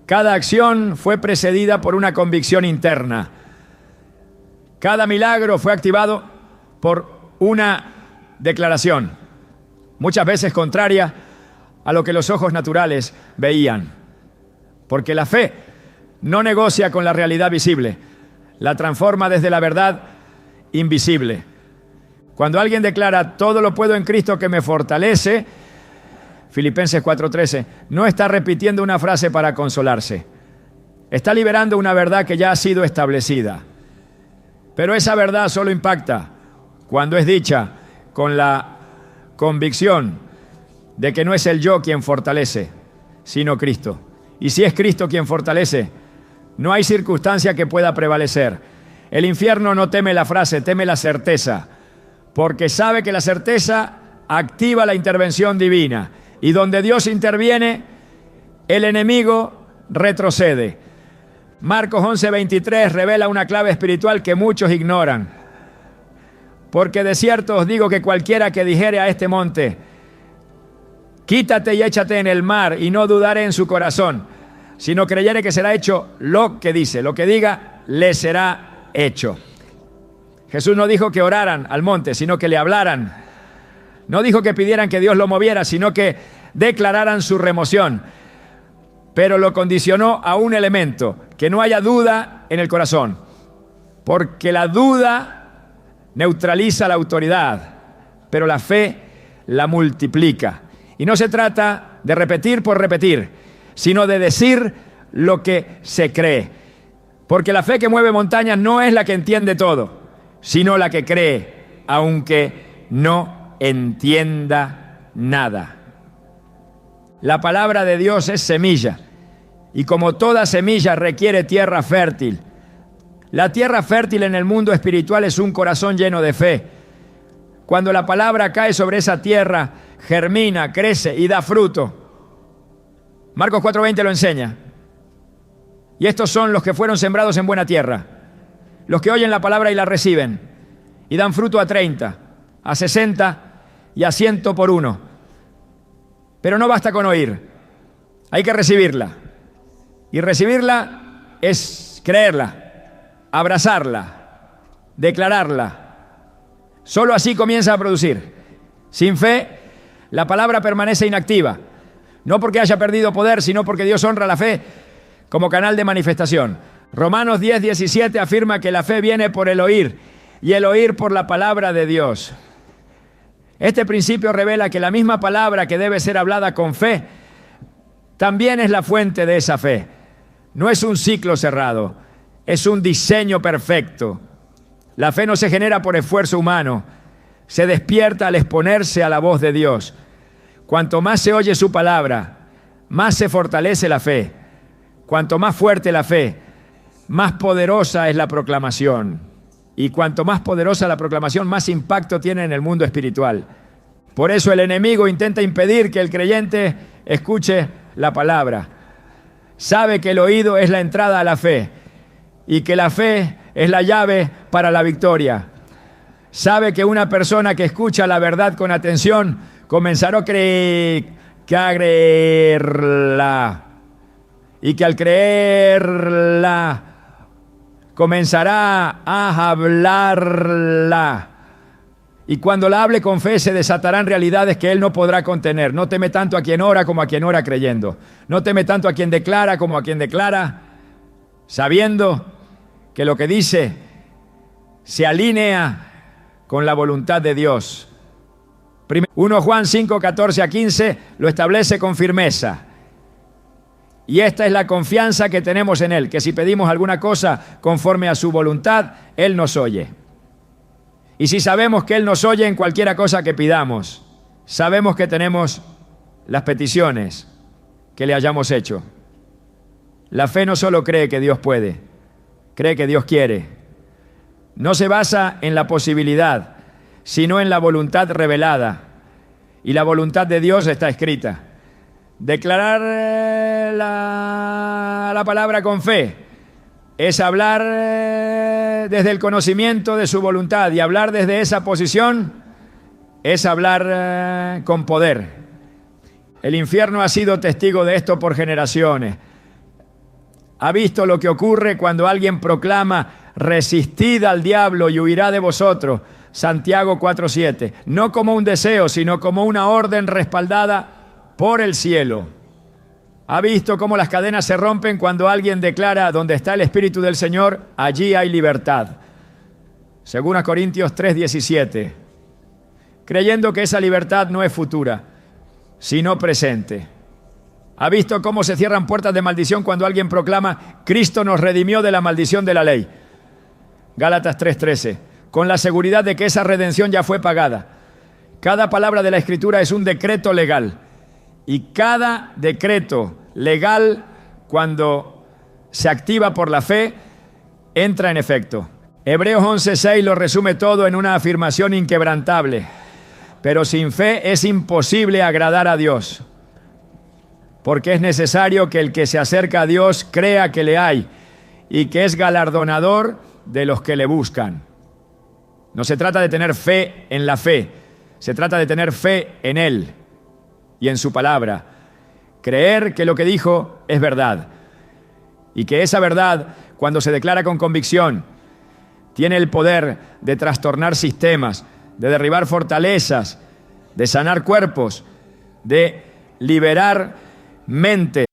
Cada acción fue precedida por una convicción interna. Cada milagro fue activado por una declaración, muchas veces contraria a lo que los ojos naturales veían. Porque la fe no negocia con la realidad visible, la transforma desde la verdad invisible. Cuando alguien declara todo lo puedo en Cristo que me fortalece, Filipenses 4:13, no está repitiendo una frase para consolarse. Está liberando una verdad que ya ha sido establecida. Pero esa verdad solo impacta cuando es dicha con la convicción de que no es el yo quien fortalece, sino Cristo. Y si es Cristo quien fortalece, no hay circunstancia que pueda prevalecer. El infierno no teme la frase, teme la certeza, porque sabe que la certeza activa la intervención divina. Y donde Dios interviene, el enemigo retrocede. Marcos 11:23 revela una clave espiritual que muchos ignoran. Porque de cierto os digo que cualquiera que dijere a este monte, quítate y échate en el mar, y no dudare en su corazón, sino creyere que será hecho lo que dice, lo que diga, le será hecho. Jesús no dijo que oraran al monte, sino que le hablaran. No dijo que pidieran que Dios lo moviera, sino que declararan su remoción. Pero lo condicionó a un elemento, que no haya duda en el corazón. Porque la duda neutraliza la autoridad, pero la fe la multiplica. Y no se trata de repetir por repetir, sino de decir lo que se cree. Porque la fe que mueve montañas no es la que entiende todo, sino la que cree, aunque no entienda nada. La palabra de Dios es semilla, y como toda semilla requiere tierra fértil. La tierra fértil en el mundo espiritual es un corazón lleno de fe. Cuando la palabra cae sobre esa tierra, germina, crece y da fruto. Marcos 4:20 lo enseña. Y estos son los que fueron sembrados en buena tierra, los que oyen la palabra y la reciben, y dan fruto a 30, a 60 y a 100 por uno. Pero no basta con oír, hay que recibirla. Y recibirla es creerla, abrazarla, declararla. Solo así comienza a producir. Sin fe, la palabra permanece inactiva, no porque haya perdido poder, sino porque Dios honra la fe como canal de manifestación. Romanos 10:17 afirma que la fe viene por el oír, y el oír por la palabra de Dios. Este principio revela que la misma palabra que debe ser hablada con fe, también es la fuente de esa fe. No es un ciclo cerrado, es un diseño perfecto. La fe no se genera por esfuerzo humano, se despierta al exponerse a la voz de Dios. Cuanto más se oye su palabra, más se fortalece la fe. Cuanto más fuerte la fe, más poderosa es la proclamación. Y cuanto más poderosa la proclamación, más impacto tiene en el mundo espiritual. Por eso el enemigo intenta impedir que el creyente escuche la palabra. Sabe que el oído es la entrada a la fe y que la fe es la llave para la victoria. Sabe que una persona que escucha la verdad con atención comenzará a creerla, y que al creerla comenzará a hablarla. Y cuando la hable con fe se desatarán realidades que él no podrá contener. No teme tanto a quien ora como a quien ora creyendo. No teme tanto a quien declara como a quien declara, sabiendo que lo que dice se alinea con la voluntad de Dios. 1 Juan 5:14-15 lo establece con firmeza. Y esta es la confianza que tenemos en Él, que si pedimos alguna cosa conforme a su voluntad, Él nos oye. Y si sabemos que Él nos oye en cualquiera cosa que pidamos, sabemos que tenemos las peticiones que le hayamos hecho. La fe no solo cree que Dios puede, cree que Dios quiere. No se basa en la posibilidad, sino en la voluntad revelada. Y la voluntad de Dios está escrita. Declarar la palabra con fe es hablar desde el conocimiento de su voluntad, y hablar desde esa posición es hablar con poder. El infierno ha sido testigo de esto por generaciones. Ha visto lo que ocurre cuando alguien proclama: resistid al diablo y huirá de vosotros. Santiago 4:7. No como un deseo, sino como una orden respaldada por el cielo. Ha visto cómo las cadenas se rompen cuando alguien declara: donde está el Espíritu del Señor, allí hay libertad. 2 Corintios 3:17. Creyendo que esa libertad no es futura, sino presente. Ha visto cómo se cierran puertas de maldición cuando alguien proclama: Cristo nos redimió de la maldición de la ley. Gálatas 3:13. Con la seguridad de que esa redención ya fue pagada. Cada palabra de la Escritura es un decreto legal. Y cada decreto legal, cuando se activa por la fe, entra en efecto. Hebreos 11:6 lo resume todo en una afirmación inquebrantable. Pero sin fe es imposible agradar a Dios, porque es necesario que el que se acerca a Dios crea que le hay y que es galardonador de los que le buscan. No se trata de tener fe en la fe, se trata de tener fe en Él y en su palabra. Creer que lo que dijo es verdad, y que esa verdad, cuando se declara con convicción, tiene el poder de trastornar sistemas, de derribar fortalezas, de sanar cuerpos, de liberar mente.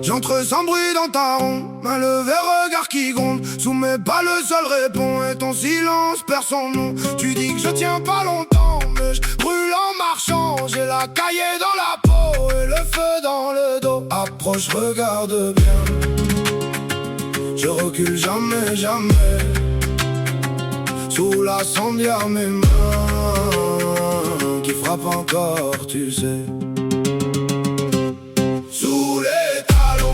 J'entre sans bruit dans ta ronde, main levée, regard qui gronde. Sous mes pas le sol répond et ton silence perd son nom. Tu dis que je tiens pas longtemps, mais je brûle en marchant. J'ai la cahier dans la peau et le feu dans le dos. Approche, regarde bien, je recule jamais, jamais. Sous l'incendiaire mes mains qui frappent frappe encore, tu sais. Sous les talons,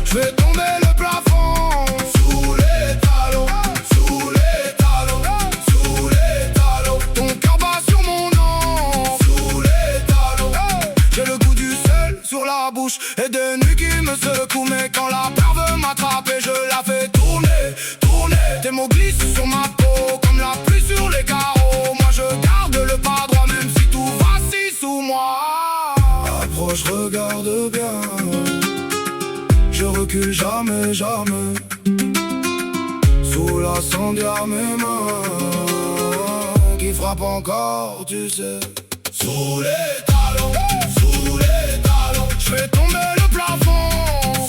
je fais tomber le plafond. Sous les talons, sous les talons, sous les talons. Ton cœur bat sur mon nom. Sous les talons, j'ai le goût du sel sur la bouche et des nuits qui me secouent. Mais quand la peur veut m'attraper, je la fais tourner, tourner. Tes mots glissent sur ma peau comme la pluie sur les carreaux. Moi je garde le pas droit même si tout vacille sous moi. Approche, regarde bien. Je recule jamais, jamais. Sous l'incendiaire mes mains qui frappent encore, tu sais. Sous les talons, je fais tomber le plafond.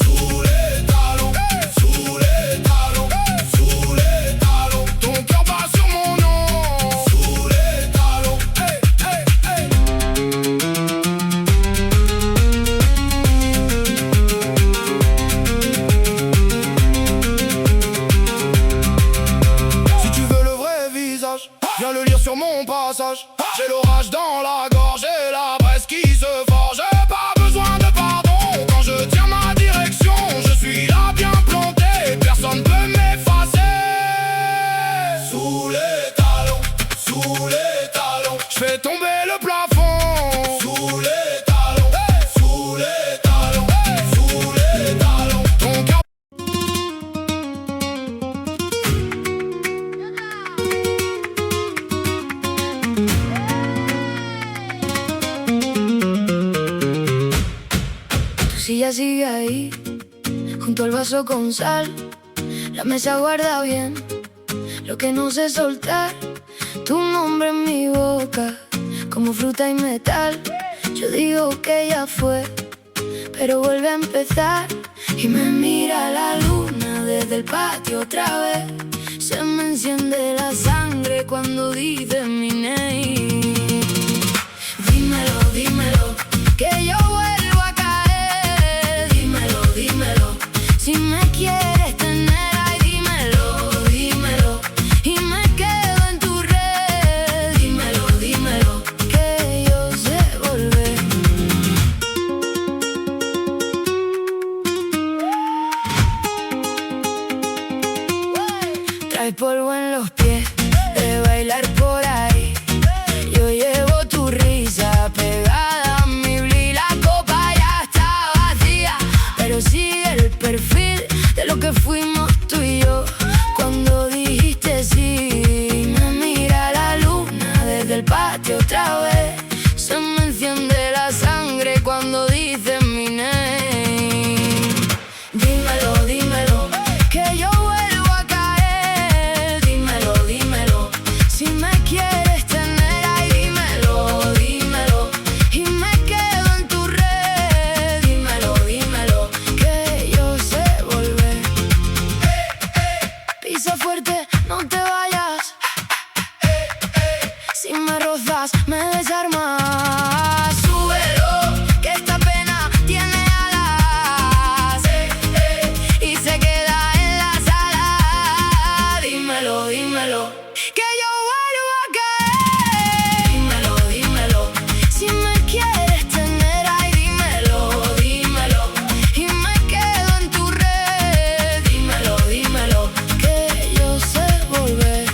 Sous les talons, sous les talons, sous les talons. Ton cœur bat sur mon nom. Sous les talons, hey, hey, hey. Si tu veux le vrai visage, viens le lire sur mon passage. J'ai l'orage dans la gorge et la braise qui se forge. Pas besoin de pardon quand je tiens ma direction. Je suis là bien planté, personne peut m'effacer. Sous les talons, je fais tomber le plafond. Sous les talons, sous les talons, sous les talons. Ton cœur. Tu silla sigue ahí, junto al vaso con sal. La mesa guarda bien lo que no sé soltar. Tu nombre en mi boca, como fruta y metal. Yo digo que ya fue, pero vuelve a empezar. Y me mira la luna desde el patio otra vez. Se me enciende la sangre cuando dice mi name. Dímelo, dímelo, que yo vuelvo a caer. Dímelo, dímelo, si me quieres tener, ay, dímelo, dímelo. Y me quedo en tu red. Dímelo, dímelo, que yo sé volver. Traes polvo en los pies de bailar por ahí. Yo llevo tu risa pegada a mi bli. La copa ya está vacía, pero sigue el perfil de lo que fuimos tú y yo. Cuando dijiste sí, me mira la luna desde el patio otra vez. Se me enciende la sangre cuando dices mi name. Dímelo, dímelo, que yo vuelvo a caer. Dímelo, dímelo, si me quieres tener, ay, dímelo, dímelo. Y me quedo en tu red. Dímelo, dímelo, que yo sé volver. Pisa fuerte, no te vayas. Si me rozas, me desarmas. Súbelo, que esta pena tiene alas. Y se queda en la sala. Dímelo, dímelo, que yo vuelvo a caer. Dímelo, dímelo, si me quieres tener, ay, dímelo, dímelo. Y me quedo en tu red. Dímelo, dímelo, que yo sé volver.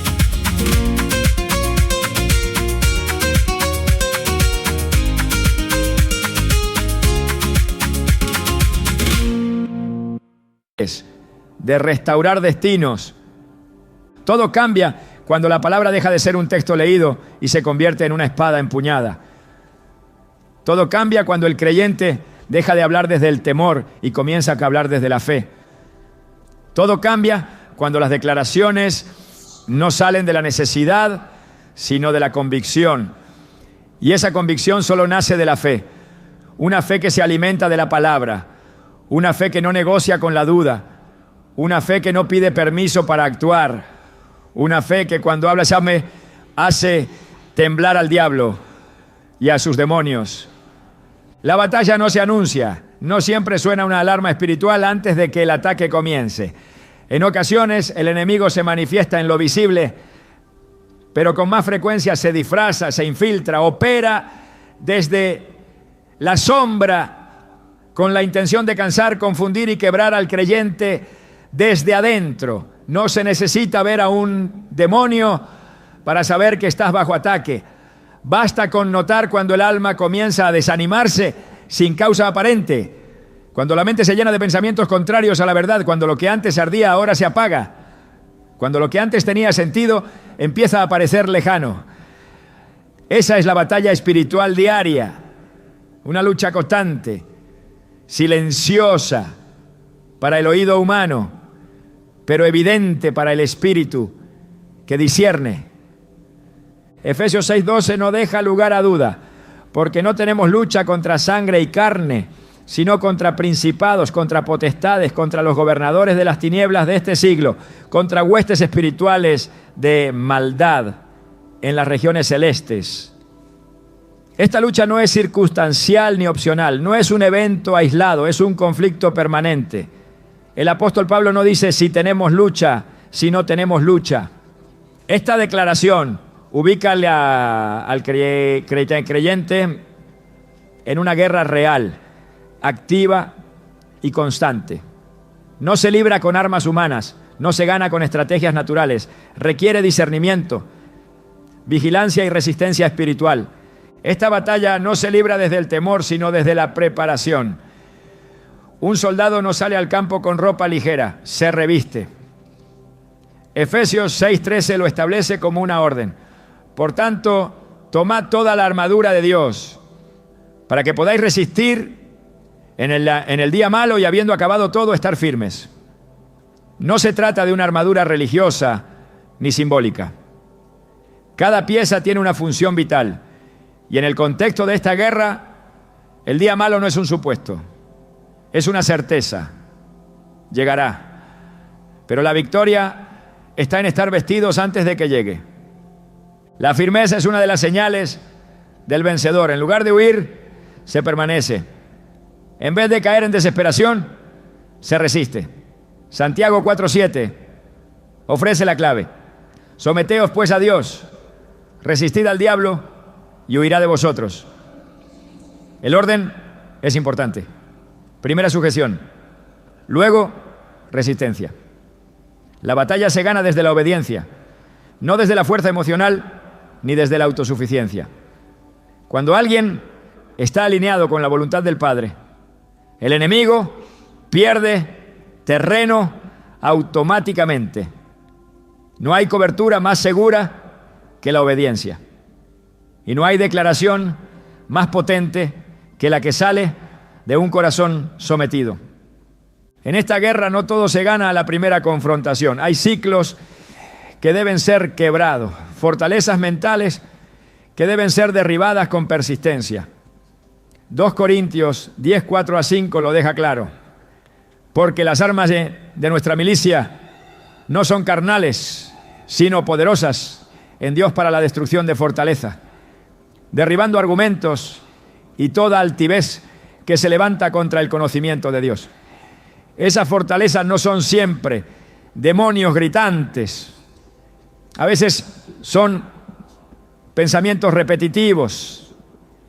De restaurar destinos. Todo cambia cuando la palabra deja de ser un texto leído y se convierte en una espada empuñada. Todo cambia cuando el creyente deja de hablar desde el temor y comienza a hablar desde la fe. Todo cambia cuando las declaraciones no salen de la necesidad, sino de la convicción. Y esa convicción solo nace de la fe. Una fe que se alimenta de la palabra. Una fe que no negocia con la duda. Una fe que no pide permiso para actuar. Una fe que cuando habla ya me hace temblar al diablo y a sus demonios. La batalla no se anuncia. No siempre suena una alarma espiritual antes de que el ataque comience. En ocasiones el enemigo se manifiesta en lo visible pero con más frecuencia se disfraza, se infiltra, opera desde la sombra con la intención de cansar, confundir y quebrar al creyente desde adentro. No se necesita ver a un demonio para saber que estás bajo ataque. Basta con notar cuando el alma comienza a desanimarse sin causa aparente, cuando la mente se llena de pensamientos contrarios a la verdad, cuando lo que antes ardía ahora se apaga, cuando lo que antes tenía sentido empieza a parecer lejano. Esa es la batalla espiritual diaria, una lucha constante, silenciosa para el oído humano, pero evidente para el espíritu que discierne. Efesios 6:12 no deja lugar a duda, porque no tenemos lucha contra sangre y carne, sino contra principados, contra potestades, contra los gobernadores de las tinieblas de este siglo, contra huestes espirituales de maldad en las regiones celestes. Esta lucha no es circunstancial ni opcional, no es un evento aislado, es un conflicto permanente. El apóstol Pablo no dice si tenemos lucha, si no tenemos lucha. Esta declaración ubica al creyente en una guerra real, activa y constante. No se libra con armas humanas, no se gana con estrategias naturales, requiere discernimiento, vigilancia y resistencia espiritual. Esta batalla no se libra desde el temor, sino desde la preparación. Un soldado no sale al campo con ropa ligera, se reviste. Efesios 6:13 lo establece como una orden. Por tanto, tomad toda la armadura de Dios, para que podáis resistir en el día malo y habiendo acabado todo, estar firmes. No se trata de una armadura religiosa ni simbólica. Cada pieza tiene una función vital. Y en el contexto de esta guerra, el día malo no es un supuesto, es una certeza. Llegará. Pero la victoria está en estar vestidos antes de que llegue. La firmeza es una de las señales del vencedor. En lugar de huir, se permanece. En vez de caer en desesperación, se resiste. Santiago 4:7 ofrece la clave. Someteos pues a Dios, resistid al diablo y huirá de vosotros. El orden es importante. Primera sujeción, luego resistencia. La batalla se gana desde la obediencia, no desde la fuerza emocional ni desde la autosuficiencia. Cuando alguien está alineado con la voluntad del Padre, el enemigo pierde terreno automáticamente. No hay cobertura más segura que la obediencia. Y no hay declaración más potente que la que sale de un corazón sometido. En esta guerra no todo se gana a la primera confrontación. Hay ciclos que deben ser quebrados, fortalezas mentales que deben ser derribadas con persistencia. 2 Corintios 10:4-5 lo deja claro. Porque las armas de nuestra milicia no son carnales, sino poderosas en Dios para la destrucción de fortaleza, derribando argumentos y toda altivez que se levanta contra el conocimiento de Dios. Esas fortalezas no son siempre demonios gritantes. A veces son pensamientos repetitivos,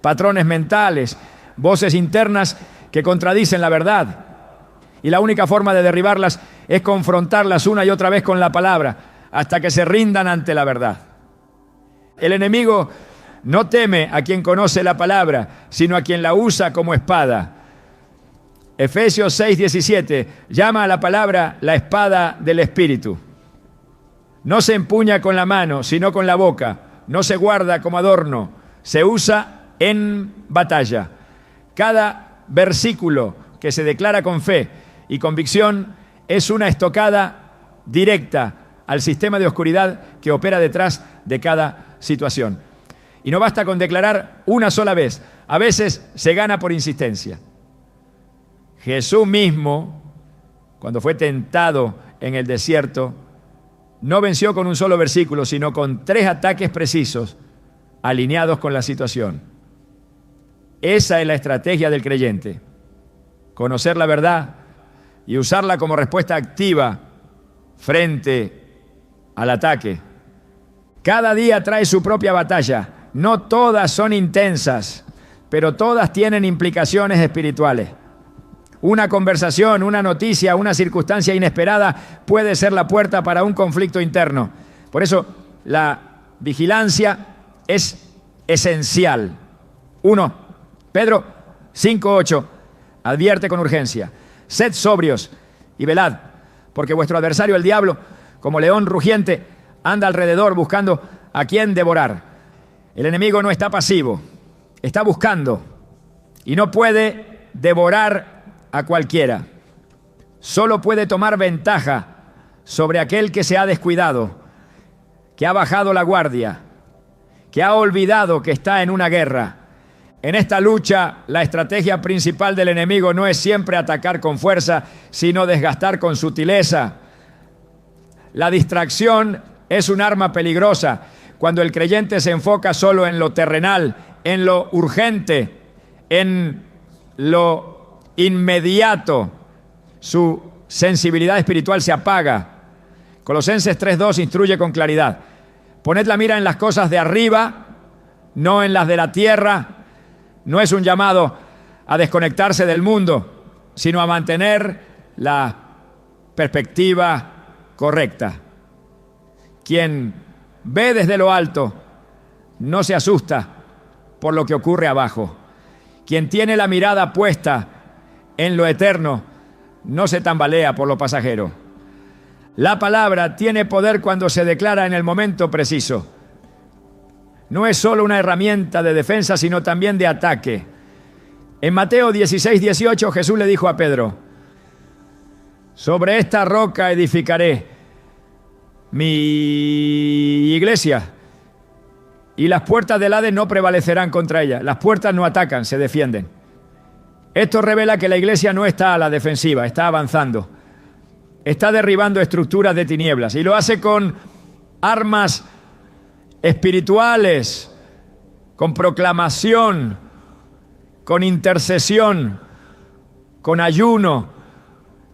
patrones mentales, voces internas que contradicen la verdad. Y la única forma de derribarlas es confrontarlas una y otra vez con la palabra, hasta que se rindan ante la verdad. El enemigo no teme a quien conoce la palabra, sino a quien la usa como espada. Efesios 6:17 llama a la palabra la espada del Espíritu. No se empuña con la mano, sino con la boca. No se guarda como adorno, se usa en batalla. Cada versículo que se declara con fe y convicción es una estocada directa al sistema de oscuridad que opera detrás de cada situación. Y no basta con declarar una sola vez, a veces se gana por insistencia. Jesús mismo, cuando fue tentado en el desierto, no venció con un solo versículo, sino con 3 ataques precisos, alineados con la situación. Esa es la estrategia del creyente: conocer la verdad y usarla como respuesta activa frente al ataque. Cada día trae su propia batalla. No todas son intensas, pero todas tienen implicaciones espirituales. Una conversación, una noticia, una circunstancia inesperada puede ser la puerta para un conflicto interno. Por eso la vigilancia es esencial. 1. Pedro 5:8 advierte con urgencia: sed sobrios y velad, porque vuestro adversario el diablo, como león rugiente, anda alrededor buscando a quien devorar. El enemigo no está pasivo, está buscando y no puede devorar a cualquiera. Solo puede tomar ventaja sobre aquel que se ha descuidado, que ha bajado la guardia, que ha olvidado que está en una guerra. En esta lucha, la estrategia principal del enemigo no es siempre atacar con fuerza, sino desgastar con sutileza. La distracción es un arma peligrosa cuando el creyente se enfoca solo en lo terrenal, en lo urgente, en lo inmediato. Su sensibilidad espiritual se apaga. Colosenses 3:2 instruye con claridad: poned la mira en las cosas de arriba, no en las de la tierra. No es un llamado a desconectarse del mundo, sino a mantener la perspectiva correcta. Quien ve desde lo alto no se asusta por lo que ocurre abajo. Quien tiene la mirada puesta en lo eterno no se tambalea por lo pasajero. La palabra tiene poder cuando se declara en el momento preciso. No es solo una herramienta de defensa, sino también de ataque. En Mateo 16:18 Jesús le dijo a Pedro: sobre esta roca edificaré mi iglesia y las puertas del Hades no prevalecerán contra ella. Las puertas no atacan, se defienden. Esto revela que la iglesia no está a la defensiva, está avanzando. Está derribando estructuras de tinieblas y lo hace con armas espirituales, con proclamación, con intercesión, con ayuno,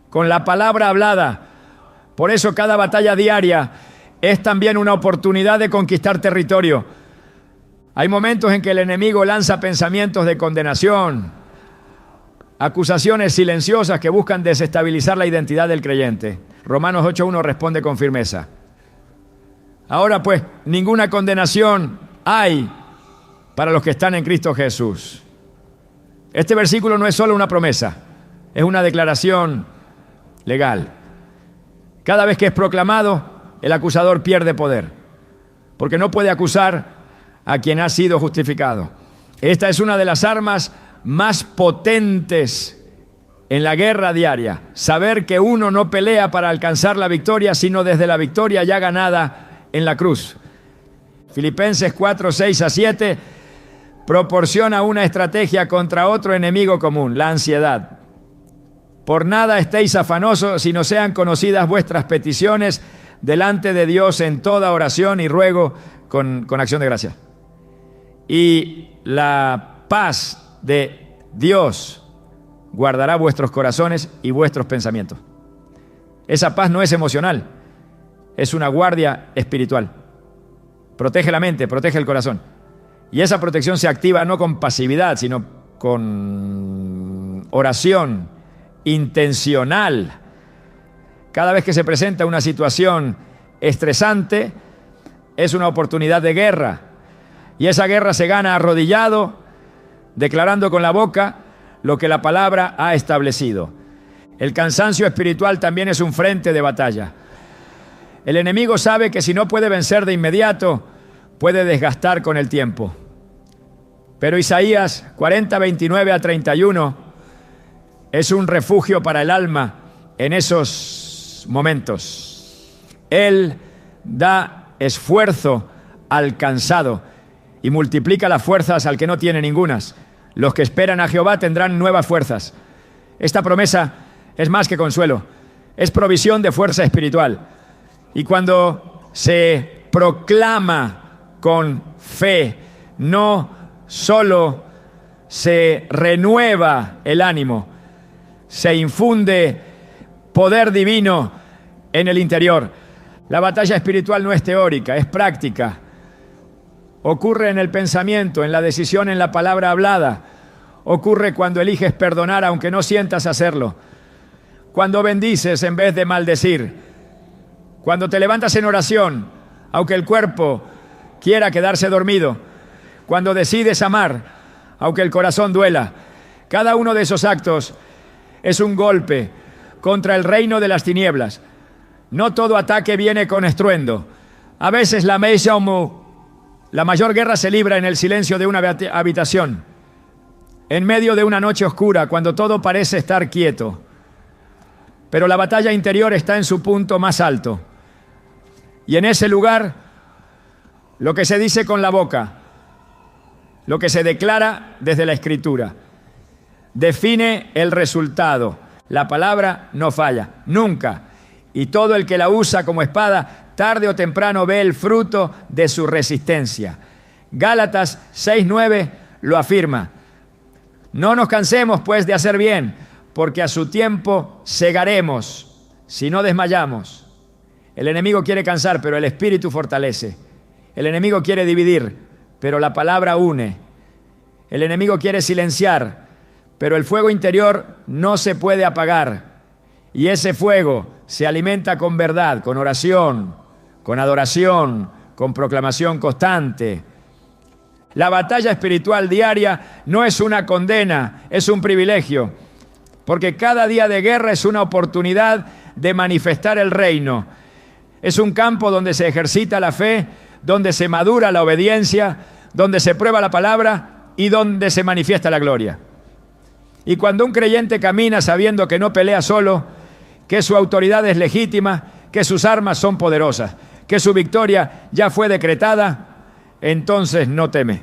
con la palabra hablada. Por eso cada batalla diaria es también una oportunidad de conquistar territorio. Hay momentos en que el enemigo lanza pensamientos de condenación, acusaciones silenciosas que buscan desestabilizar la identidad del creyente. Romanos 8:1 responde con firmeza: ahora pues, ninguna condenación hay para los que están en Cristo Jesús. Este versículo no es solo una promesa, es una declaración legal. Cada vez que es proclamado, el acusador pierde poder, porque no puede acusar a quien ha sido justificado. Esta es una de las armas más potentes en la guerra diaria. Saber que uno no pelea para alcanzar la victoria, sino desde la victoria ya ganada en la cruz. Filipenses 4:6-7 proporciona una estrategia contra otro enemigo común, la ansiedad. Por nada estéis afanosos, sino sean conocidas vuestras peticiones delante de Dios en toda oración y ruego con acción de gracia. Y la paz de Dios guardará vuestros corazones y vuestros pensamientos. Esa paz no es emocional, es una guardia espiritual. Protege la mente, protege el corazón. Y esa protección se activa no con pasividad, sino con oración intencional. Cada vez que se presenta una situación estresante, es una oportunidad de guerra. Y esa guerra se gana arrodillado, declarando con la boca lo que la palabra ha establecido. El cansancio espiritual también es un frente de batalla. El enemigo sabe que si no puede vencer de inmediato, puede desgastar con el tiempo. Pero Isaías 40:29-31 es un refugio para el alma en esos momentos. Él da esfuerzo al cansado y multiplica las fuerzas al que no tiene ningunas. Los que esperan a Jehová tendrán nuevas fuerzas. Esta promesa es más que consuelo, es provisión de fuerza espiritual. Y cuando se proclama con fe, no solo se renueva el ánimo, se infunde poder divino en el interior. La batalla espiritual no es teórica, es práctica. Ocurre en el pensamiento, en la decisión, en la palabra hablada. Ocurre cuando eliges perdonar aunque no sientas hacerlo. Cuando bendices en vez de maldecir. Cuando te levantas en oración, aunque el cuerpo quiera quedarse dormido. Cuando decides amar, aunque el corazón duela. Cada uno de esos actos es un golpe contra el reino de las tinieblas. No todo ataque viene con estruendo. A veces la mayor guerra se libra en el silencio de una habitación, en medio de una noche oscura, cuando todo parece estar quieto. Pero la batalla interior está en su punto más alto. Y en ese lugar, lo que se dice con la boca, lo que se declara desde la Escritura, define el resultado. La palabra no falla, nunca. Y todo el que la usa como espada, tarde o temprano ve el fruto de su resistencia. Gálatas 6:9 lo afirma. No nos cansemos, pues, de hacer bien, porque a su tiempo segaremos, si no desmayamos. El enemigo quiere cansar, pero el Espíritu fortalece. El enemigo quiere dividir, pero la palabra une. El enemigo quiere silenciar, pero el fuego interior no se puede apagar. Y ese fuego se alimenta con verdad, con oración, con adoración, con proclamación constante. La batalla espiritual diaria no es una condena, es un privilegio, porque cada día de guerra es una oportunidad de manifestar el reino. Es un campo donde se ejercita la fe, donde se madura la obediencia, donde se prueba la palabra y donde se manifiesta la gloria. Y cuando un creyente camina sabiendo que no pelea solo, que su autoridad es legítima, que sus armas son poderosas, que su victoria ya fue decretada, entonces no teme.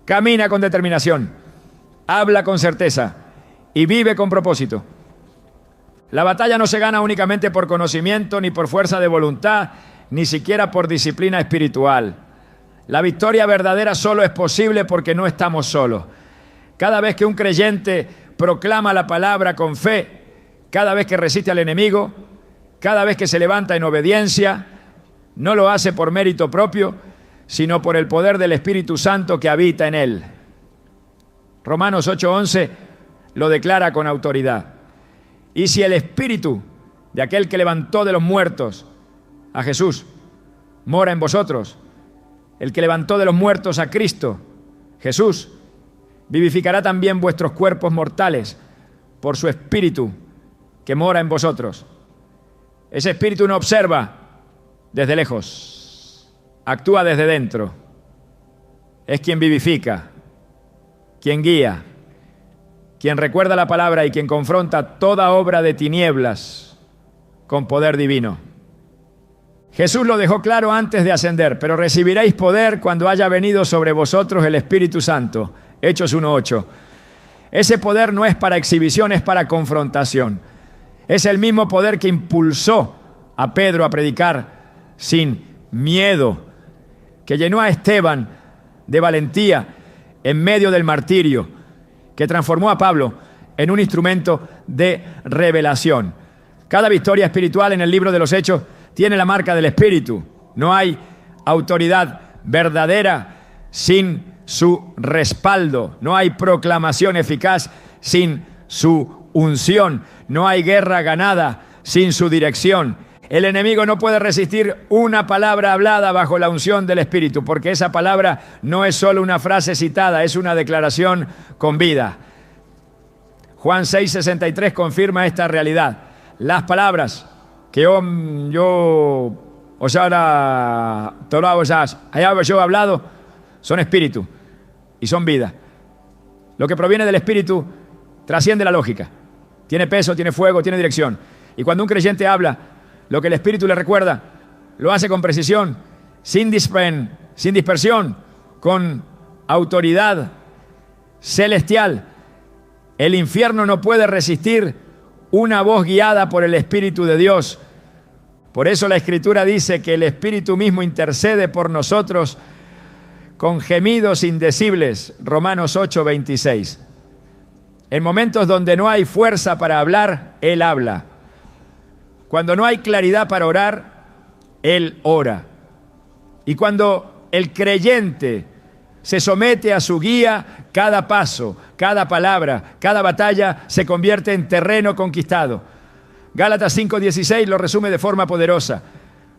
Camina con determinación, habla con certeza y vive con propósito. La batalla no se gana únicamente por conocimiento, ni por fuerza de voluntad, ni siquiera por disciplina espiritual. La victoria verdadera solo es posible porque no estamos solos. Cada vez que un creyente proclama la palabra con fe, cada vez que resiste al enemigo, cada vez que se levanta en obediencia, no lo hace por mérito propio, sino por el poder del Espíritu Santo que habita en él. Romanos 8:11 lo declara con autoridad. Y si el Espíritu de aquel que levantó de los muertos a Jesús mora en vosotros, el que levantó de los muertos a Cristo, Jesús, vivificará también vuestros cuerpos mortales por su Espíritu que mora en vosotros. Ese Espíritu no observa desde lejos, actúa desde dentro. Es quien vivifica, quien guía, quien recuerda la palabra y quien confronta toda obra de tinieblas con poder divino. Jesús lo dejó claro antes de ascender, pero recibiréis poder cuando haya venido sobre vosotros el Espíritu Santo. Hechos 1:8. Ese poder no es para exhibición, es para confrontación. Es el mismo poder que impulsó a Pedro a predicar sin miedo, que llenó a Esteban de valentía en medio del martirio, que transformó a Pablo en un instrumento de revelación. Cada victoria espiritual en el libro de los Hechos tiene la marca del Espíritu. No hay autoridad verdadera sin su respaldo. No hay proclamación eficaz sin su unción. No hay guerra ganada sin su dirección. El enemigo no puede resistir una palabra hablada bajo la unción del Espíritu, porque esa palabra no es solo una frase citada, es una declaración con vida. Juan 6:63 confirma esta realidad. Las palabras que yo he hablado son espíritu y son vida. Lo que proviene del Espíritu trasciende la lógica. Tiene peso, tiene fuego, tiene dirección. Y cuando un creyente habla, lo que el Espíritu le recuerda, lo hace con precisión, sin dispersión, con autoridad celestial. El infierno no puede resistir una voz guiada por el Espíritu de Dios. Por eso la Escritura dice que el Espíritu mismo intercede por nosotros con gemidos indecibles. Romanos 8:26. En momentos donde no hay fuerza para hablar, Él habla. Cuando no hay claridad para orar, Él ora. Y cuando el creyente se somete a su guía, cada paso, cada palabra, cada batalla se convierte en terreno conquistado. Gálatas 5:16 lo resume de forma poderosa.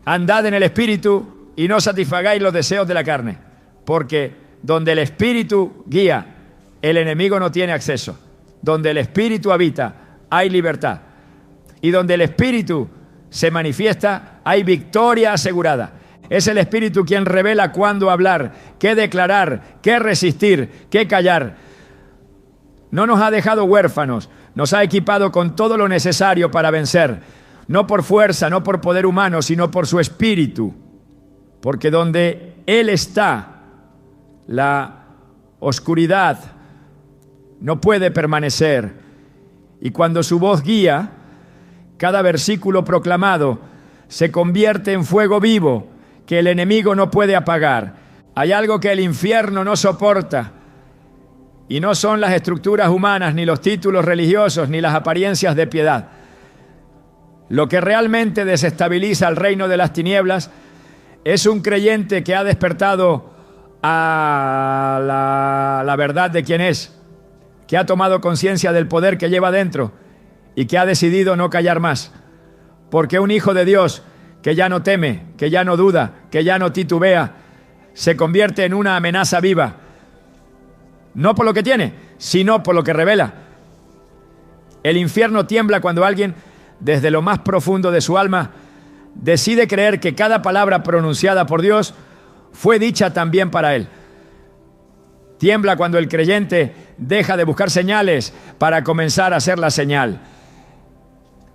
Andad en el Espíritu y no satisfagáis los deseos de la carne, porque donde el Espíritu guía, el enemigo no tiene acceso. Donde el Espíritu habita, hay libertad. Y donde el Espíritu se manifiesta, hay victoria asegurada. Es el Espíritu quien revela cuándo hablar, qué declarar, qué resistir, qué callar. No nos ha dejado huérfanos, nos ha equipado con todo lo necesario para vencer, no por fuerza, no por poder humano, sino por su Espíritu. Porque donde Él está, la oscuridad no puede permanecer. Y cuando su voz guía, cada versículo proclamado se convierte en fuego vivo que el enemigo no puede apagar. Hay algo que el infierno no soporta, y no son las estructuras humanas, ni los títulos religiosos, ni las apariencias de piedad. Lo que realmente desestabiliza el reino de las tinieblas es un creyente que ha despertado a la verdad de quién es, que ha tomado conciencia del poder que lleva dentro y que ha decidido no callar más. Porque un hijo de Dios que ya no teme, que ya no duda, que ya no titubea, se convierte en una amenaza viva. No por lo que tiene, sino por lo que revela. El infierno tiembla cuando alguien, desde lo más profundo de su alma, decide creer que cada palabra pronunciada por Dios fue dicha también para él. Tiembla cuando el creyente deja de buscar señales para comenzar a hacer la señal.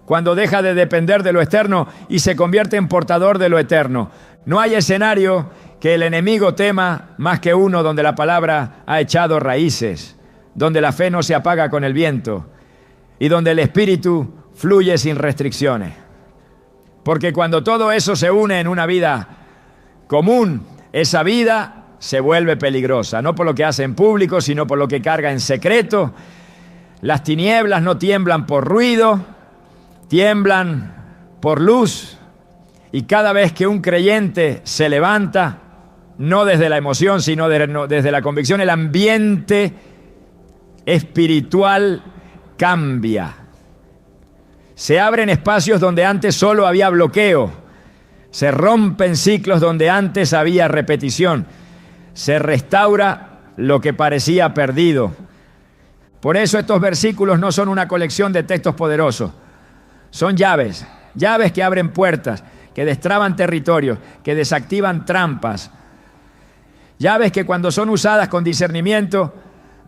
Cuando deja de depender de lo externo y se convierte en portador de lo eterno. No hay escenario que el enemigo tema más que uno donde la palabra ha echado raíces, donde la fe no se apaga con el viento y donde el espíritu fluye sin restricciones. Porque cuando todo eso se une en una vida común, esa vida se vuelve peligrosa, no por lo que hace en público, sino por lo que carga en secreto. Las tinieblas no tiemblan por ruido, tiemblan por luz. Y cada vez que un creyente se levanta, no desde la emoción, sino desde la convicción, el ambiente espiritual cambia. Se abren espacios donde antes solo había bloqueo. Se rompen ciclos donde antes había repetición. Se restaura lo que parecía perdido. Por eso estos versículos no son una colección de textos poderosos. Son llaves, llaves que abren puertas, que destraban territorios, que desactivan trampas. Llaves que cuando son usadas con discernimiento,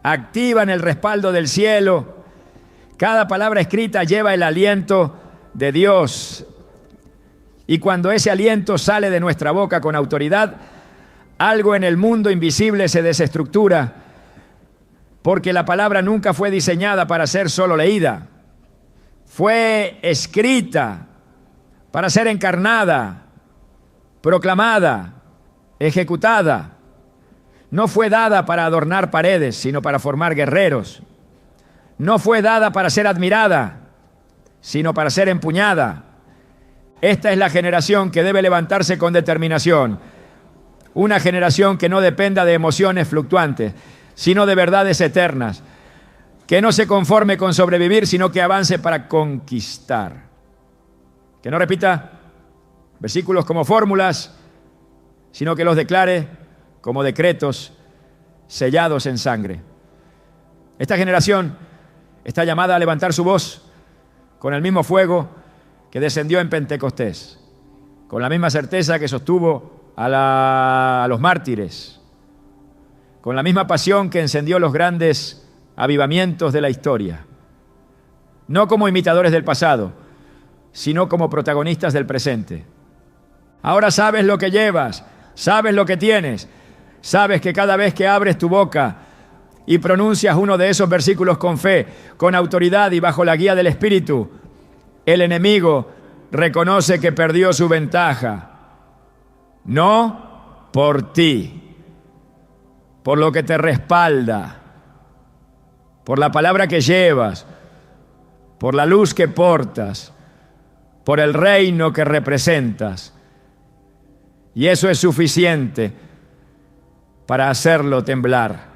activan el respaldo del cielo. Cada palabra escrita lleva el aliento de Dios. Y cuando ese aliento sale de nuestra boca con autoridad, algo en el mundo invisible se desestructura, porque la palabra nunca fue diseñada para ser solo leída. Fue escrita para ser encarnada, proclamada, ejecutada. No fue dada para adornar paredes, sino para formar guerreros. No fue dada para ser admirada, sino para ser empuñada. Esta es la generación que debe levantarse con determinación. Una generación que no dependa de emociones fluctuantes, sino de verdades eternas. Que no se conforme con sobrevivir, sino que avance para conquistar. Que no repita versículos como fórmulas, sino que los declare como decretos sellados en sangre. Esta generación está llamada a levantar su voz con el mismo fuego que descendió en Pentecostés, con la misma certeza que sostuvo a los mártires, con la misma pasión que encendió los grandes avivamientos de la historia, no como imitadores del pasado, sino como protagonistas del presente. Ahora sabes lo que llevas, sabes lo que tienes, sabes que cada vez que abres tu boca y pronuncias uno de esos versículos con fe, con autoridad y bajo la guía del Espíritu, el enemigo reconoce que perdió su ventaja. No por ti, por lo que te respalda, por la palabra que llevas, por la luz que portas, por el reino que representas. Y eso es suficiente para hacerlo temblar.